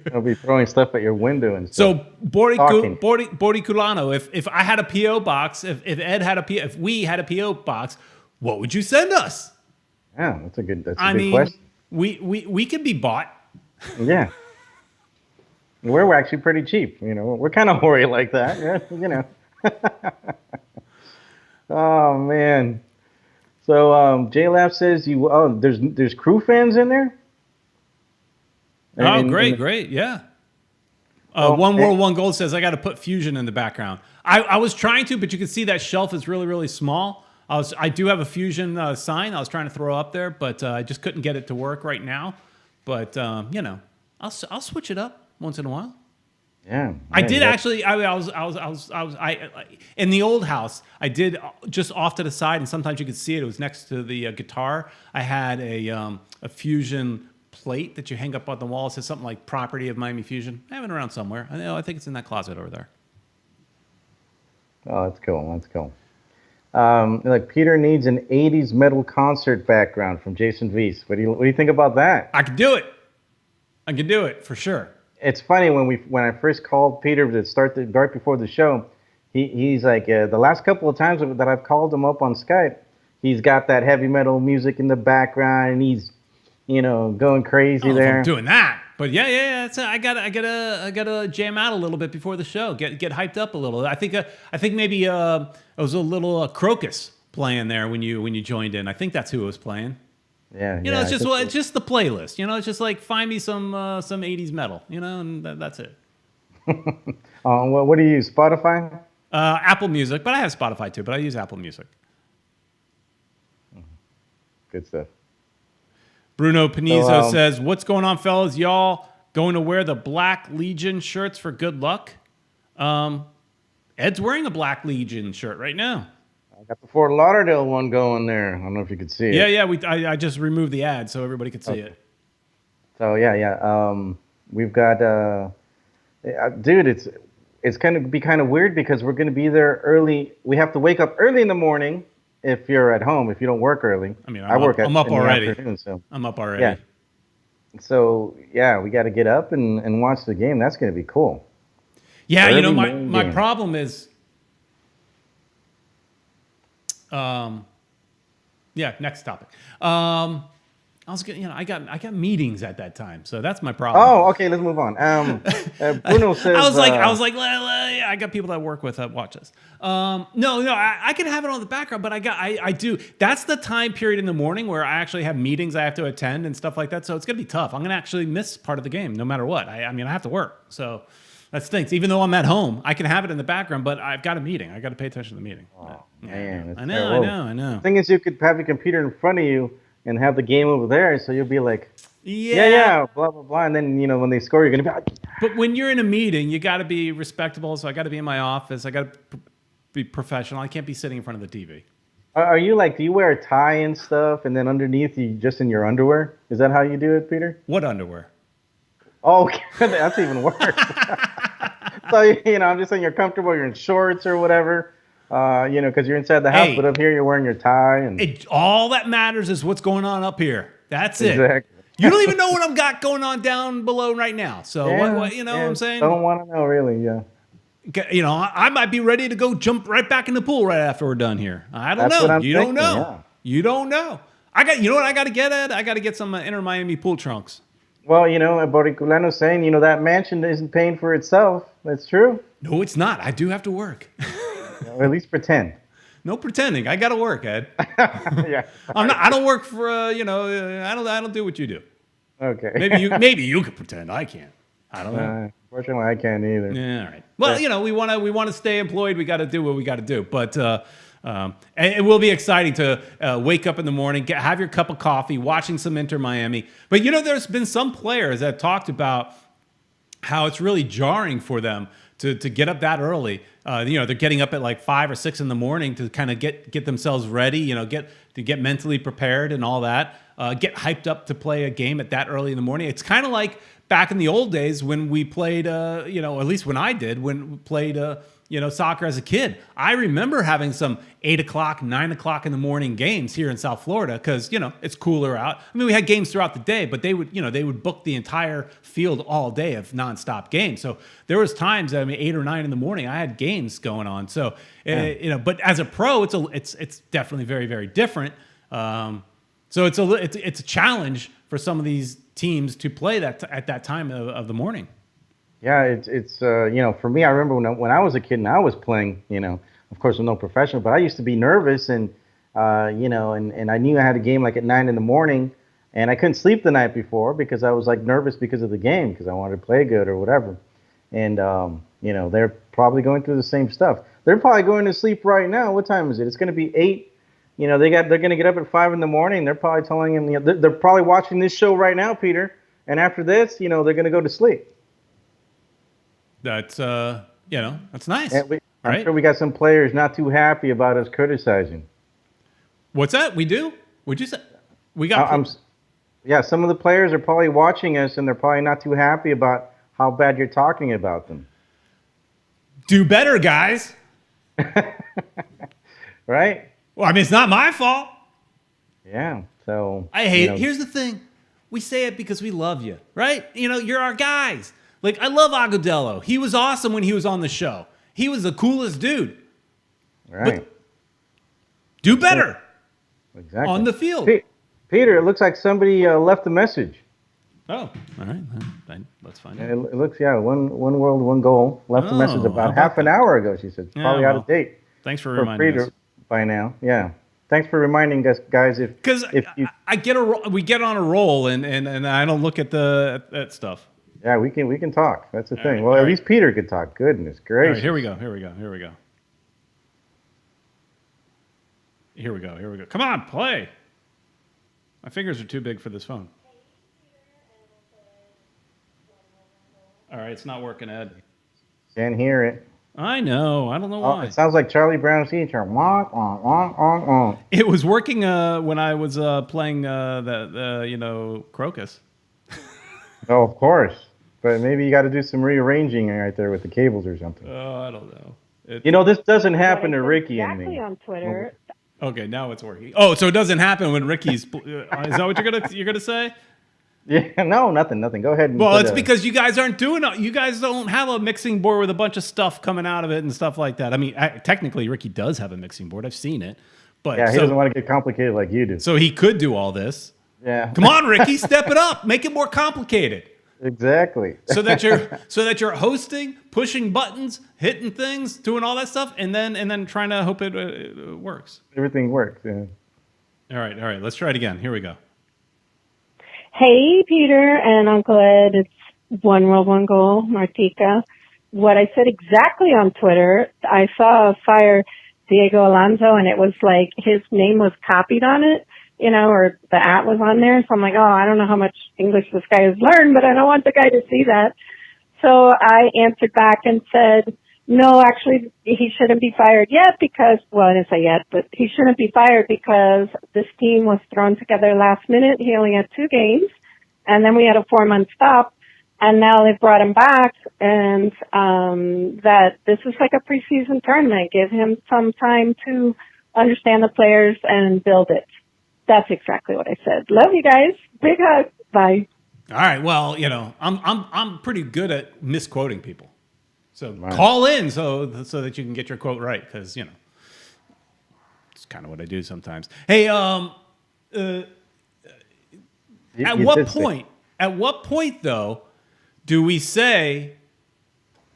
They'll be throwing stuff at your window and stuff. So Boriculano, if I had a PO box, if Ed had if we had a PO box, what would you send us? Yeah, that's a good question. We could be bought. Yeah. We're actually pretty cheap, We're kind of hoary like that, Oh man. So JLab says there's crew fans in there? Great, yeah. One World, One Gold says I got to put Fusion in the background. I was trying to, but you can see that shelf is really, really small. I do have a Fusion sign I was trying to throw up there, but I just couldn't get it to work right now. But I'll switch it up once in a while. Yeah, I did actually. I was in the old house. I did just off to the side, and sometimes you could see it. It was next to the guitar. I had a Fusion plate that you hang up on the wall. It says something like "Property of Miami Fusion." I have it around somewhere. I think it's in that closet over there. Oh, that's cool. That's cool. Peter needs an '80s metal concert background from Jason Weiss. What do you think about that? I could do it. I could do it for sure. It's funny when I first called Peter to start right before the show, he's like the last couple of times that I've called him up on Skype, he's got that heavy metal music in the background and he's going crazy there. I'm doing that, but yeah. I gotta jam out a little bit before the show. Get hyped up a little. I think maybe it was a little Crocus playing there when you joined in. I think that's who it was playing. Yeah, it's just the playlist. It's just like find me some 80s metal. And that's it. What do you use? Spotify? Apple Music, but I have Spotify too. But I use Apple Music. Good stuff. Bruno Panizo says, "What's going on, fellas? Y'all going to wear the Black Legion shirts for good luck?" Ed's wearing a Black Legion shirt right now. I got the Fort Lauderdale one going there. I don't know if you could see it. Yeah. I just removed the ad so everybody could see it. So yeah. We've got, dude. It's going to be kind of weird because we're going to be there early. We have to wake up early in the morning if you're at home. If you don't work early. I mean, I'm up already. So I'm up already. Yeah. So yeah, we got to get up and watch the game. That's going to be cool. Yeah, my problem is. Next topic. I was getting, I got meetings at that time, so that's my problem. Oh, okay, let's move on. Bruno says I was like, I got people that I work with that watch this. No, I can have it on the background, but I do. That's the time period in the morning where I actually have meetings I have to attend and stuff like that. So it's gonna be tough. I'm gonna actually miss part of the game no matter what. I mean, I have to work, so. That stinks. Even though I'm at home, I can have it in the background, but I've got a meeting. I got to pay attention to the meeting. Oh, man, I know. The thing is, you could have your computer in front of you and have the game over there, so you'll be like, yeah, blah, blah, blah. And then, when they score, you're going to be like... But when you're in a meeting, you got to be respectable, so I got to be in my office. I got to be professional. I can't be sitting in front of the TV. Are you like, do you wear a tie and stuff, and then underneath you just in your underwear? Is that how you do it, Peter? What underwear? Oh, that's even worse. So, I'm just saying you're comfortable, you're in shorts or whatever, because you're inside the house, but up here you're wearing your tie. And all that matters is what's going on up here. That's it. Exactly. You don't even know what I've got going on down below right now. So, what I'm saying? Don't want to know, really, yeah. I might be ready to go jump right back in the pool right after we're done here. I don't know. You don't know. Yeah. You don't know. You know what I got to get, Ed? I got to get some Inter Miami pool trunks. Well, Boriculano's saying, that mansion isn't paying for itself. That's true. No, it's not. I do have to work. Or at least pretend. No pretending. I got to work, Ed. Yeah. I don't work for, I don't do what you do. Okay. Maybe you could pretend. I can't. I don't know. Unfortunately, I can't either. Yeah, all right. Well, we want to stay employed. We got to do what we got to do. But and it will be exciting to wake up in the morning, have your cup of coffee, watching some Inter Miami. But there's been some players that talked about how it's really jarring for them to get up that early. They're getting up at like 5 or 6 in the morning to kind of get themselves ready. Get mentally prepared and all that. get hyped up to play a game at that early in the morning. It's kind of like back in the old days when we played, at least when I did, when we played, soccer as a kid. I remember having some 8 o'clock, 9 o'clock in the morning games here in South Florida because, it's cooler out. I mean, we had games throughout the day, but they would book the entire field all day of nonstop games. So there was times, 8 or 9 in the morning, I had games going on. So, but as a pro, it's definitely very, very different. So it's a challenge for some of these teams to play that at that time of the morning. Yeah, it's for me, I remember when I was a kid and I was playing, of course, with no professional, but I used to be nervous and and I knew I had a game like at 9 in the morning and I couldn't sleep the night before because I was like nervous because of the game because I wanted to play good or whatever. And, they're probably going through the same stuff. They're probably going to sleep right now. What time is it? It's going to be 8. They're going to get up at 5 in the morning. They're probably telling him, they're probably watching this show right now, Peter. And after this, they're going to go to sleep. That's, that's nice. I'm sure we got some players not too happy about us criticizing. What's that? We do? Would you say? We got. Yeah, some of the players are probably watching us, and they're probably not too happy about how bad you're talking about them. Do better, guys. Right? Well, I mean, it's not my fault. Yeah, so... I hate it. Here's the thing. We say it because we love you, right? You're our guys. Like, I love Agudelo. He was awesome when he was on the show. He was the coolest dude. Right. But do better. Exactly. On the field. Peter, it looks like somebody left a message. Oh, all right. Let's find out. It looks, one world, one goal. Left a message about half an hour ago, she said. It's probably out of date. Thanks for reminding us. By now, yeah. Thanks for reminding us, guys. Because we get on a roll, and I don't look at that stuff. Yeah, we can talk. That's the thing. Well, at least Peter could talk. Goodness gracious. All right, here we go. Come on, play. My fingers are too big for this phone. All right, it's not working, Ed. Can't hear it. I know. I don't know why. It sounds like Charlie Brown's teacher. It was working when I was playing Crocus. Oh, of course. But maybe you got to do some rearranging right there with the cables or something. Oh, I don't know. This doesn't happen to Ricky and me. Exactly on Twitter. Okay, now it's working. Oh, so it doesn't happen when Ricky's... is that what you're gonna say? Yeah, no, nothing. Go ahead. It's because you guys aren't doing it. You guys don't have a mixing board with a bunch of stuff coming out of it and stuff like that. I mean, technically, Ricky does have a mixing board. I've seen it. But yeah, he doesn't want to get complicated like you do. So he could do all this. Yeah. Come on, Ricky, step it up. Make it more complicated. Exactly. so that you're hosting, pushing buttons, hitting things, doing all that stuff, and then trying to hope it works. Everything works. Yeah. All right. Let's try it again. Here we go. Hey, Peter and Uncle Ed. It's one world, one goal, Martika. What I said exactly on Twitter, I saw fire Diego Alonso, and it was like his name was copied on it, or the @ was on there. So I'm like, I don't know how much English this guy has learned, but I don't want the guy to see that. So I answered back and said, no, actually, he shouldn't be fired yet because, well, I didn't say yet, but he shouldn't be fired because this team was thrown together last minute. He only had 2 games, and then we had a 4-month stop, and now they've brought him back, and that this is like a preseason tournament. Give him some time to understand the players and build it. That's exactly what I said. Love you guys. Big hug. Bye. All right. Well, I'm pretty good at misquoting people. So call in so that you can get your quote right, because it's kind of what I do sometimes. Hey, at what point though do we say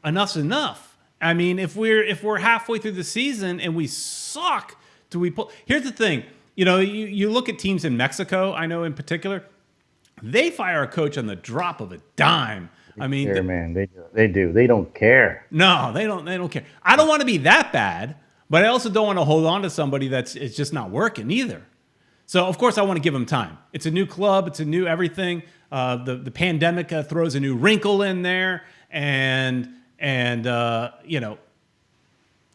enough's enough? I mean, if we're halfway through the season and we suck, do we pull? Here's the thing. You look at teams in Mexico. I know in particular, they fire a coach on the drop of a dime. I mean, they do. They don't care. No, they don't care. I don't want to be that bad, but I also don't want to hold on to somebody it's just not working either. So of course I want to give them time. It's a new club. It's a new everything. The pandemic throws a new wrinkle in there, and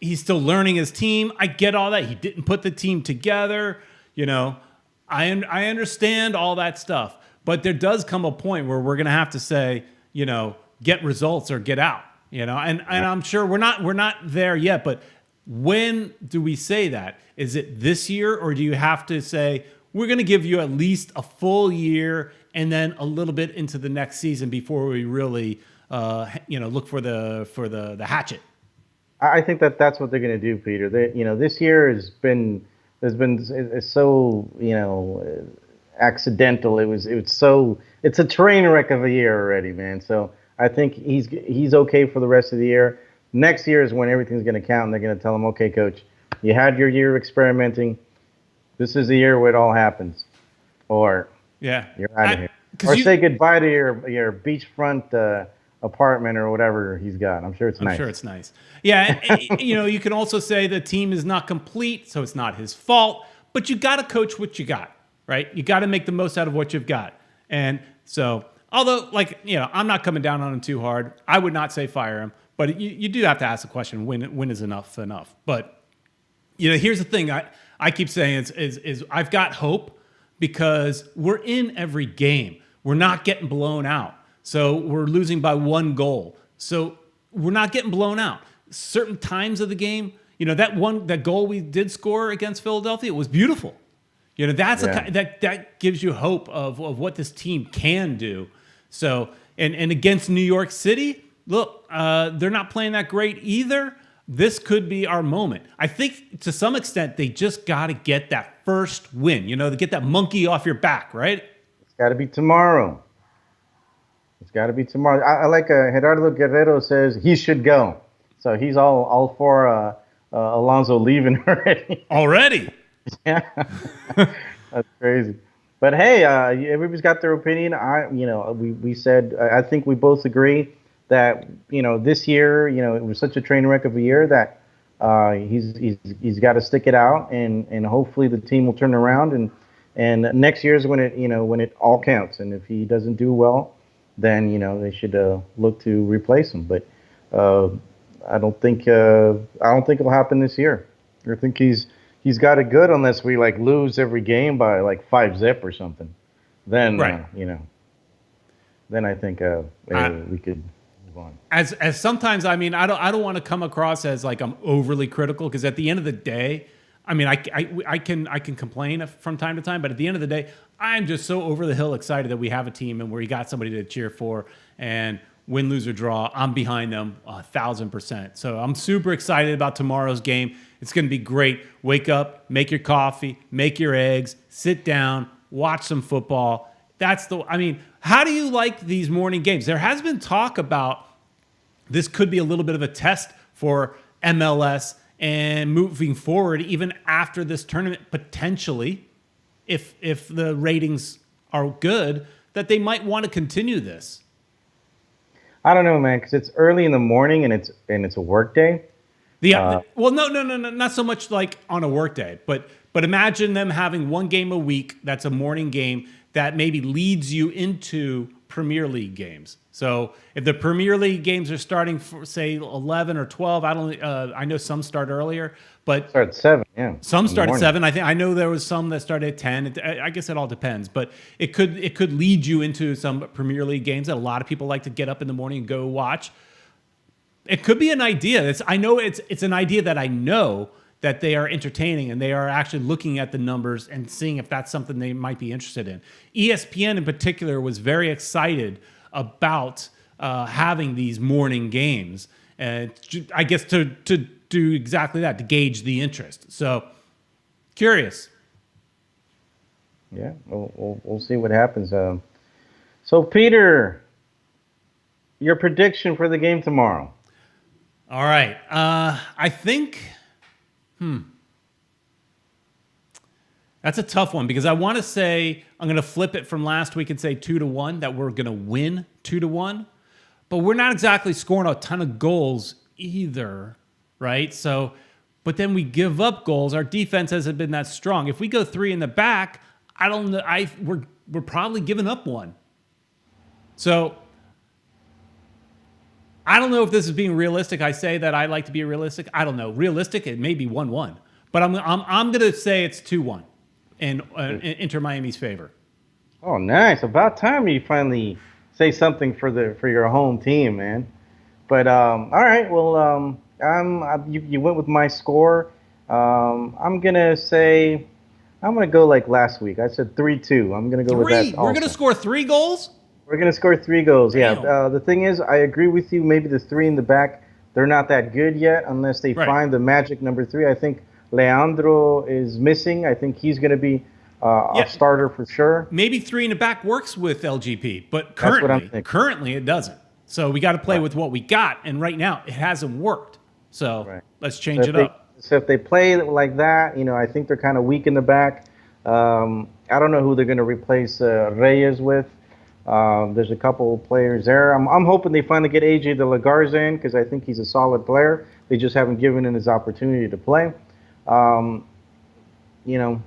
he's still learning his team. I get all that. He didn't put the team together. I'm I understand all that stuff, but there does come a point where we're going to have to say, get results or get out, and I'm sure we're not there yet, but when do we say that? Is it this year, or do you have to say, we're going to give you at least a full year and then a little bit into the next season before we really, look for the hatchet? I think that's what they're going to do, Peter. This year it's so accidental. It's a train wreck of a year already, man. So I think he's okay for the rest of the year. Next year is when everything's going to count, and they're going to tell him, okay, coach, you had your year experimenting. This is the year where it all happens, or you're out of here, or say goodbye to your beachfront apartment or whatever he's got. I'm sure it's nice. I'm sure it's nice. Yeah, and, you can also say the team is not complete, so it's not his fault. But you got to coach what you got, right? You got to make the most out of what you've got. And so, although, I'm not coming down on him too hard. I would not say fire him, but you do have to ask the question: when is enough enough? But here's the thing: I keep saying is I've got hope because we're in every game. We're not getting blown out. So we're losing by 1 goal. So we're not getting blown out. Certain times of the game, that goal we did score against Philadelphia, it was beautiful. That gives you hope of what this team can do. So and against New York City, look, they're not playing that great either. This could be our moment. I think to some extent they just got to get that first win. To get that monkey off your back, right? It's got to be tomorrow. It's got to be tomorrow. I like Gerardo Guerrero says he should go. So he's all for Alonso leaving already. Already? Yeah. That's crazy. But hey, everybody's got their opinion. We said, I think we both agree that, this year, it was such a train wreck of a year that he's got to stick it out, and hopefully the team will turn around, and next year is when it all counts. And if he doesn't do well, then they should look to replace him. But I don't think it'll happen this year. I think he's got it good unless we lose every game by 5-0 or something. Then right. Then I think we could move on. As sometimes, I don't want to come across as I'm overly critical, because at the end of the day, I can complain from time to time, but at the end of the day, I'm just so over the hill excited that we have a team and we got somebody to cheer for, and win, lose, or draw, I'm behind them 1,000%. So I'm super excited about tomorrow's game. It's going to be great. Wake up, make your coffee, make your eggs, sit down, watch some football. How do you like these morning games? There has been talk about this could be a little bit of a test for MLS and moving forward, even after this tournament, potentially, if the ratings are good, that they might want to continue this. I don't know, man, because it's early in the morning and it's a work day. Well, no, not so much on a work day, but imagine them having one game a week that's a morning game that maybe leads you into Premier League games. So if the Premier League games are starting for, say, 11 or 12, I know some start earlier, but start at 7, yeah. Some start at 7. I know there was some that started at 10. I guess it all depends, but it could lead you into some Premier League games that a lot of people like to get up in the morning and go watch. It could be an idea. It's an idea that I know that they are entertaining, and they are actually looking at the numbers and seeing if that's something they might be interested in. ESPN in particular was very excited about having these morning games, I guess to do exactly that, to gauge the interest. So, curious. Yeah, we'll see what happens. So, Peter, your prediction for the game tomorrow? All right. I think... That's a tough one, because I want to say, I'm going to flip it from last week and say 2-1, that we're going to win 2-1, but we're not exactly scoring a ton of goals either, right? So, but then we give up goals. Our defense hasn't been that strong. If we go 3 in the back, I don't know. We're probably giving up 1. So I don't know if this is being realistic. I say that I like to be realistic. I don't know. Realistic, it may be 1-1, but I'm going to say it's 2-1. in Inter Miami's favor. Oh, nice. About time you finally say something for your home team, man. But all right. Well, you went with my score. I'm gonna go like last week. I said 3-2. I'm gonna go with that. We're gonna score 3 goals. We're gonna score 3 goals. Damn. Yeah. The thing is, I agree with you. Maybe the 3 in the back, they're not that good yet unless they find the magic number 3. I think Leandro is missing. I think he's gonna be a starter for sure. Maybe 3 in the back works with LGP, but currently it doesn't. So we got to play with what we got, and right now it hasn't worked. So let's change it up. So if they play like that, I think they're kind of weak in the back. I don't know who they're going to replace Reyes with. There's a couple of players there. I'm hoping they finally get AJ de la Garza in because I think he's a solid player. They just haven't given him his opportunity to play. I'm going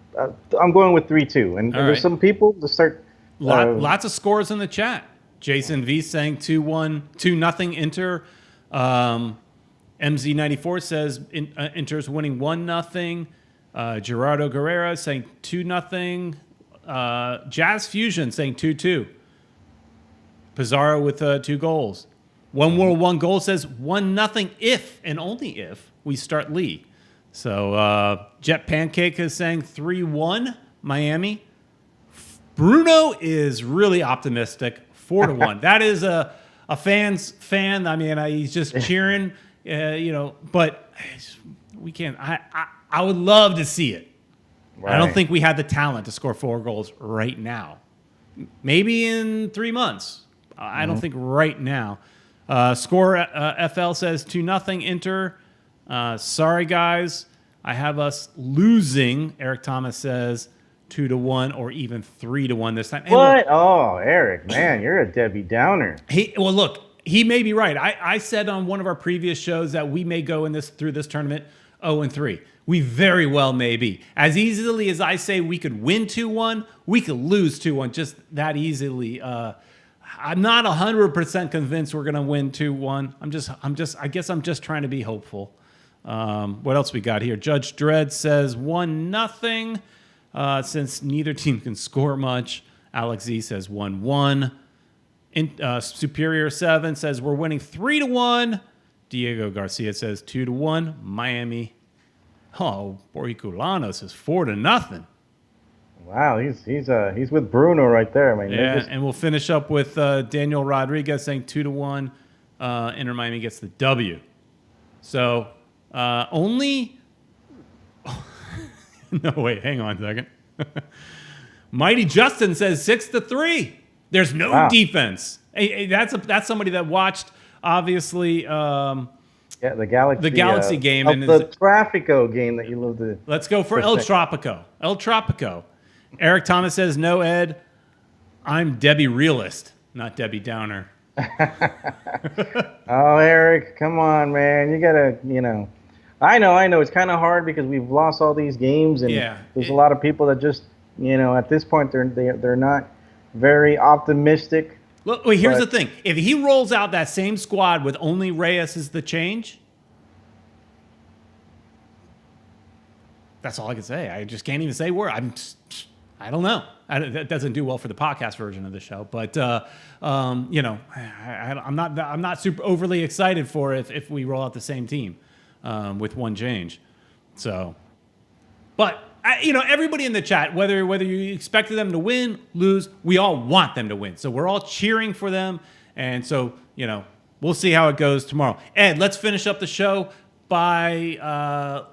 with 3-2. And there's some people to start. Lots of scores in the chat. Jason V saying 2-1, 2-0 Inter. MZ94 says Inter's winning 1-0. Gerardo Guerrera saying 2-0. Jazz Fusion saying 2-2. Pizarro with 2 goals. One World 1 goal says 1-0 if and only if we start Lee. So Jet Pancake is saying 3-1 Miami. Bruno is really optimistic. 4-1. That is a fan's fan. I mean, he's just cheering, but we can't. I would love to see it. Right. I don't think we have the talent to score 4 goals right now. Maybe in 3 months. I don't think right now. Score FL says 2-0 Inter. Sorry, guys. I have us losing. Eric Thomas says 2-1 or even 3-1 this time. What? Oh, Eric, man, you're a Debbie Downer. Look, he may be right. I said on one of our previous shows that we may go through this tournament 0-3. We very well may be. As easily as I say we could win 2-1, we could lose 2-1 just that easily. I'm not 100% convinced we're going to win 2-1. I guess I'm just trying to be hopeful. What else we got here? Judge Dredd says 1-0. Since neither team can score much. Alex Z says 1-1. Superior 7 says we're winning 3-1. Diego Garcia says 2-1. Miami. Oh, Boriculanos says 4-0. Wow, he's with Bruno right there. I mean, and we'll finish up with Daniel Rodriguez saying 2-1. Inter Miami gets the W. So only. No, wait, hang on a second. Mighty Justin says 6-3. There's no defense. Hey, that's somebody that watched, obviously. The Galaxy game. And the Trafico game that you love to. Let's go for El Tropico. El Tropico. Eric Thomas says, no, Ed. I'm Debbie Realist, not Debbie Downer. Oh, Eric, come on, man. You got to, I know. It's kind of hard because we've lost all these games, and there's a lot of people that just, at this point they're not very optimistic. Look, here's the thing: if he rolls out that same squad with only Reyes as the change, that's all I can say. I just can't even say where. I don't know. That doesn't do well for the podcast version of the show, but I'm not super overly excited for if we roll out the same team. With one change. So, but everybody in the chat, whether you expected them to win, lose, we all want them to win. So we're all cheering for them. And so, we'll see how it goes tomorrow. Ed, let's finish up the show by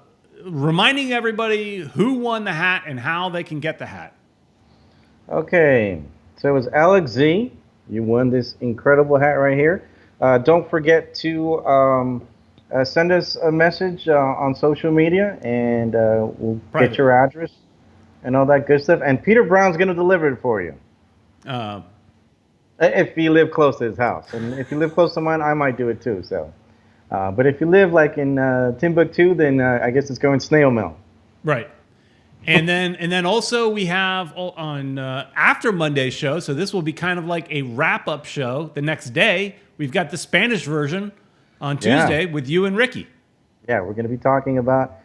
reminding everybody who won the hat and how they can get the hat. Okay. So it was Alex Z. You won this incredible hat right here. Don't forget to send us a message on social media, and we'll get your address and all that good stuff. And Peter Brown's going to deliver it for you. If you live close to his house. And if you live close to mine, I might do it too. So, but if you live like in Timbuktu, then I guess it's going snail mail. Right. And then also we have on after Monday's show, so this will be kind of like a wrap-up show. The next day, we've got the Spanish version on Tuesday with you and Ricky. Yeah, we're going to be talking about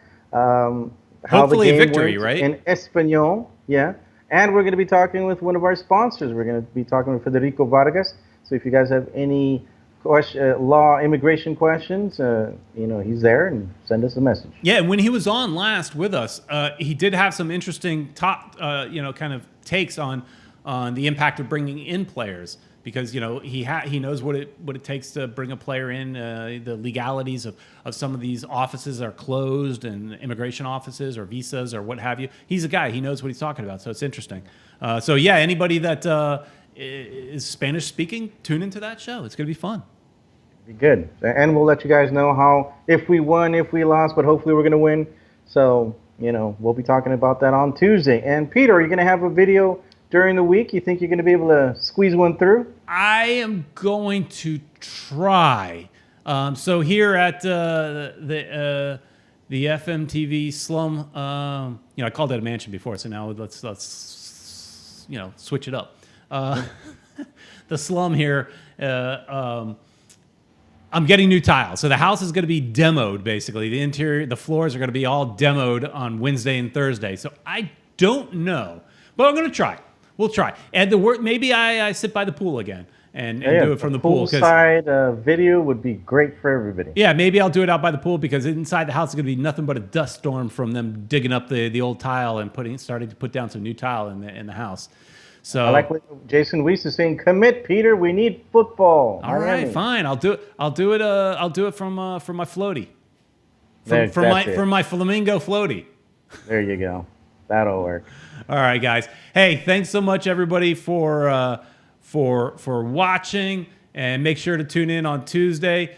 how the Hopefully a game victory, went right? in Espanol. Yeah. And we're going to be talking with one of our sponsors. We're going to be talking with Federico Vargas. So if you guys have any immigration questions, he's there, and send us a message. Yeah, and when he was on last with us, he did have some interesting kind of takes on the impact of bringing in players, because he knows what it takes to bring a player in. The legalities of some of these offices are closed, and immigration offices or visas or what have you. He's a guy. He knows what he's talking about. So it's interesting. So yeah, anybody that is Spanish speaking, tune into that show. It's going to be fun. Be good. And we'll let you guys know if we won, if we lost, but hopefully we're going to win. So, we'll be talking about that on Tuesday. And Peter, are you going to have a video during the week? You think you're going to be able to squeeze one through? I am going to try. So here at the FMTV slum, I called it a mansion before, so now let's switch it up. The slum here. I'm getting new tile. So the house is going to be demoed, basically. The interior, the floors are going to be all demoed on Wednesday and Thursday. So I don't know, but I'm going to try. We'll try. And maybe I sit by the pool again and do it from the pool. Poolside video would be great for everybody. Yeah, maybe I'll do it out by the pool, because inside the house is going to be nothing but a dust storm from them digging up the old tile and starting to put down some new tile in the house. So I like what Jason Weiss is saying. Commit, Peter. We need football. All right, fine. I'll do it. I'll do it from my floaty. From my flamingo floaty. There you go. That'll work. All right, guys. Hey, thanks so much, everybody, for watching, and make sure to tune in on Tuesday.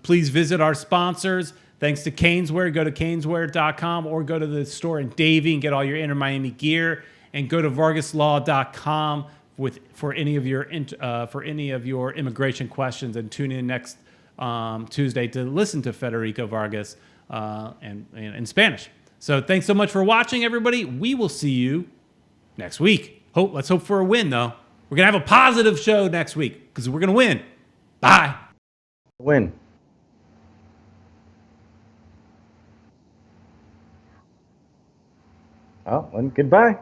Please visit our sponsors. Thanks to Caneswear. Go to caneswear.com or go to the store in Davie and get all your Inter Miami gear. And go to vargaslaw.com for any of your immigration questions, and tune in next Tuesday to listen to Federico Vargas and in Spanish. So thanks so much for watching, everybody. We will see you next week. Let's hope for a win, though. We're gonna have a positive show next week because we're gonna win. Bye. Win. Oh, and goodbye.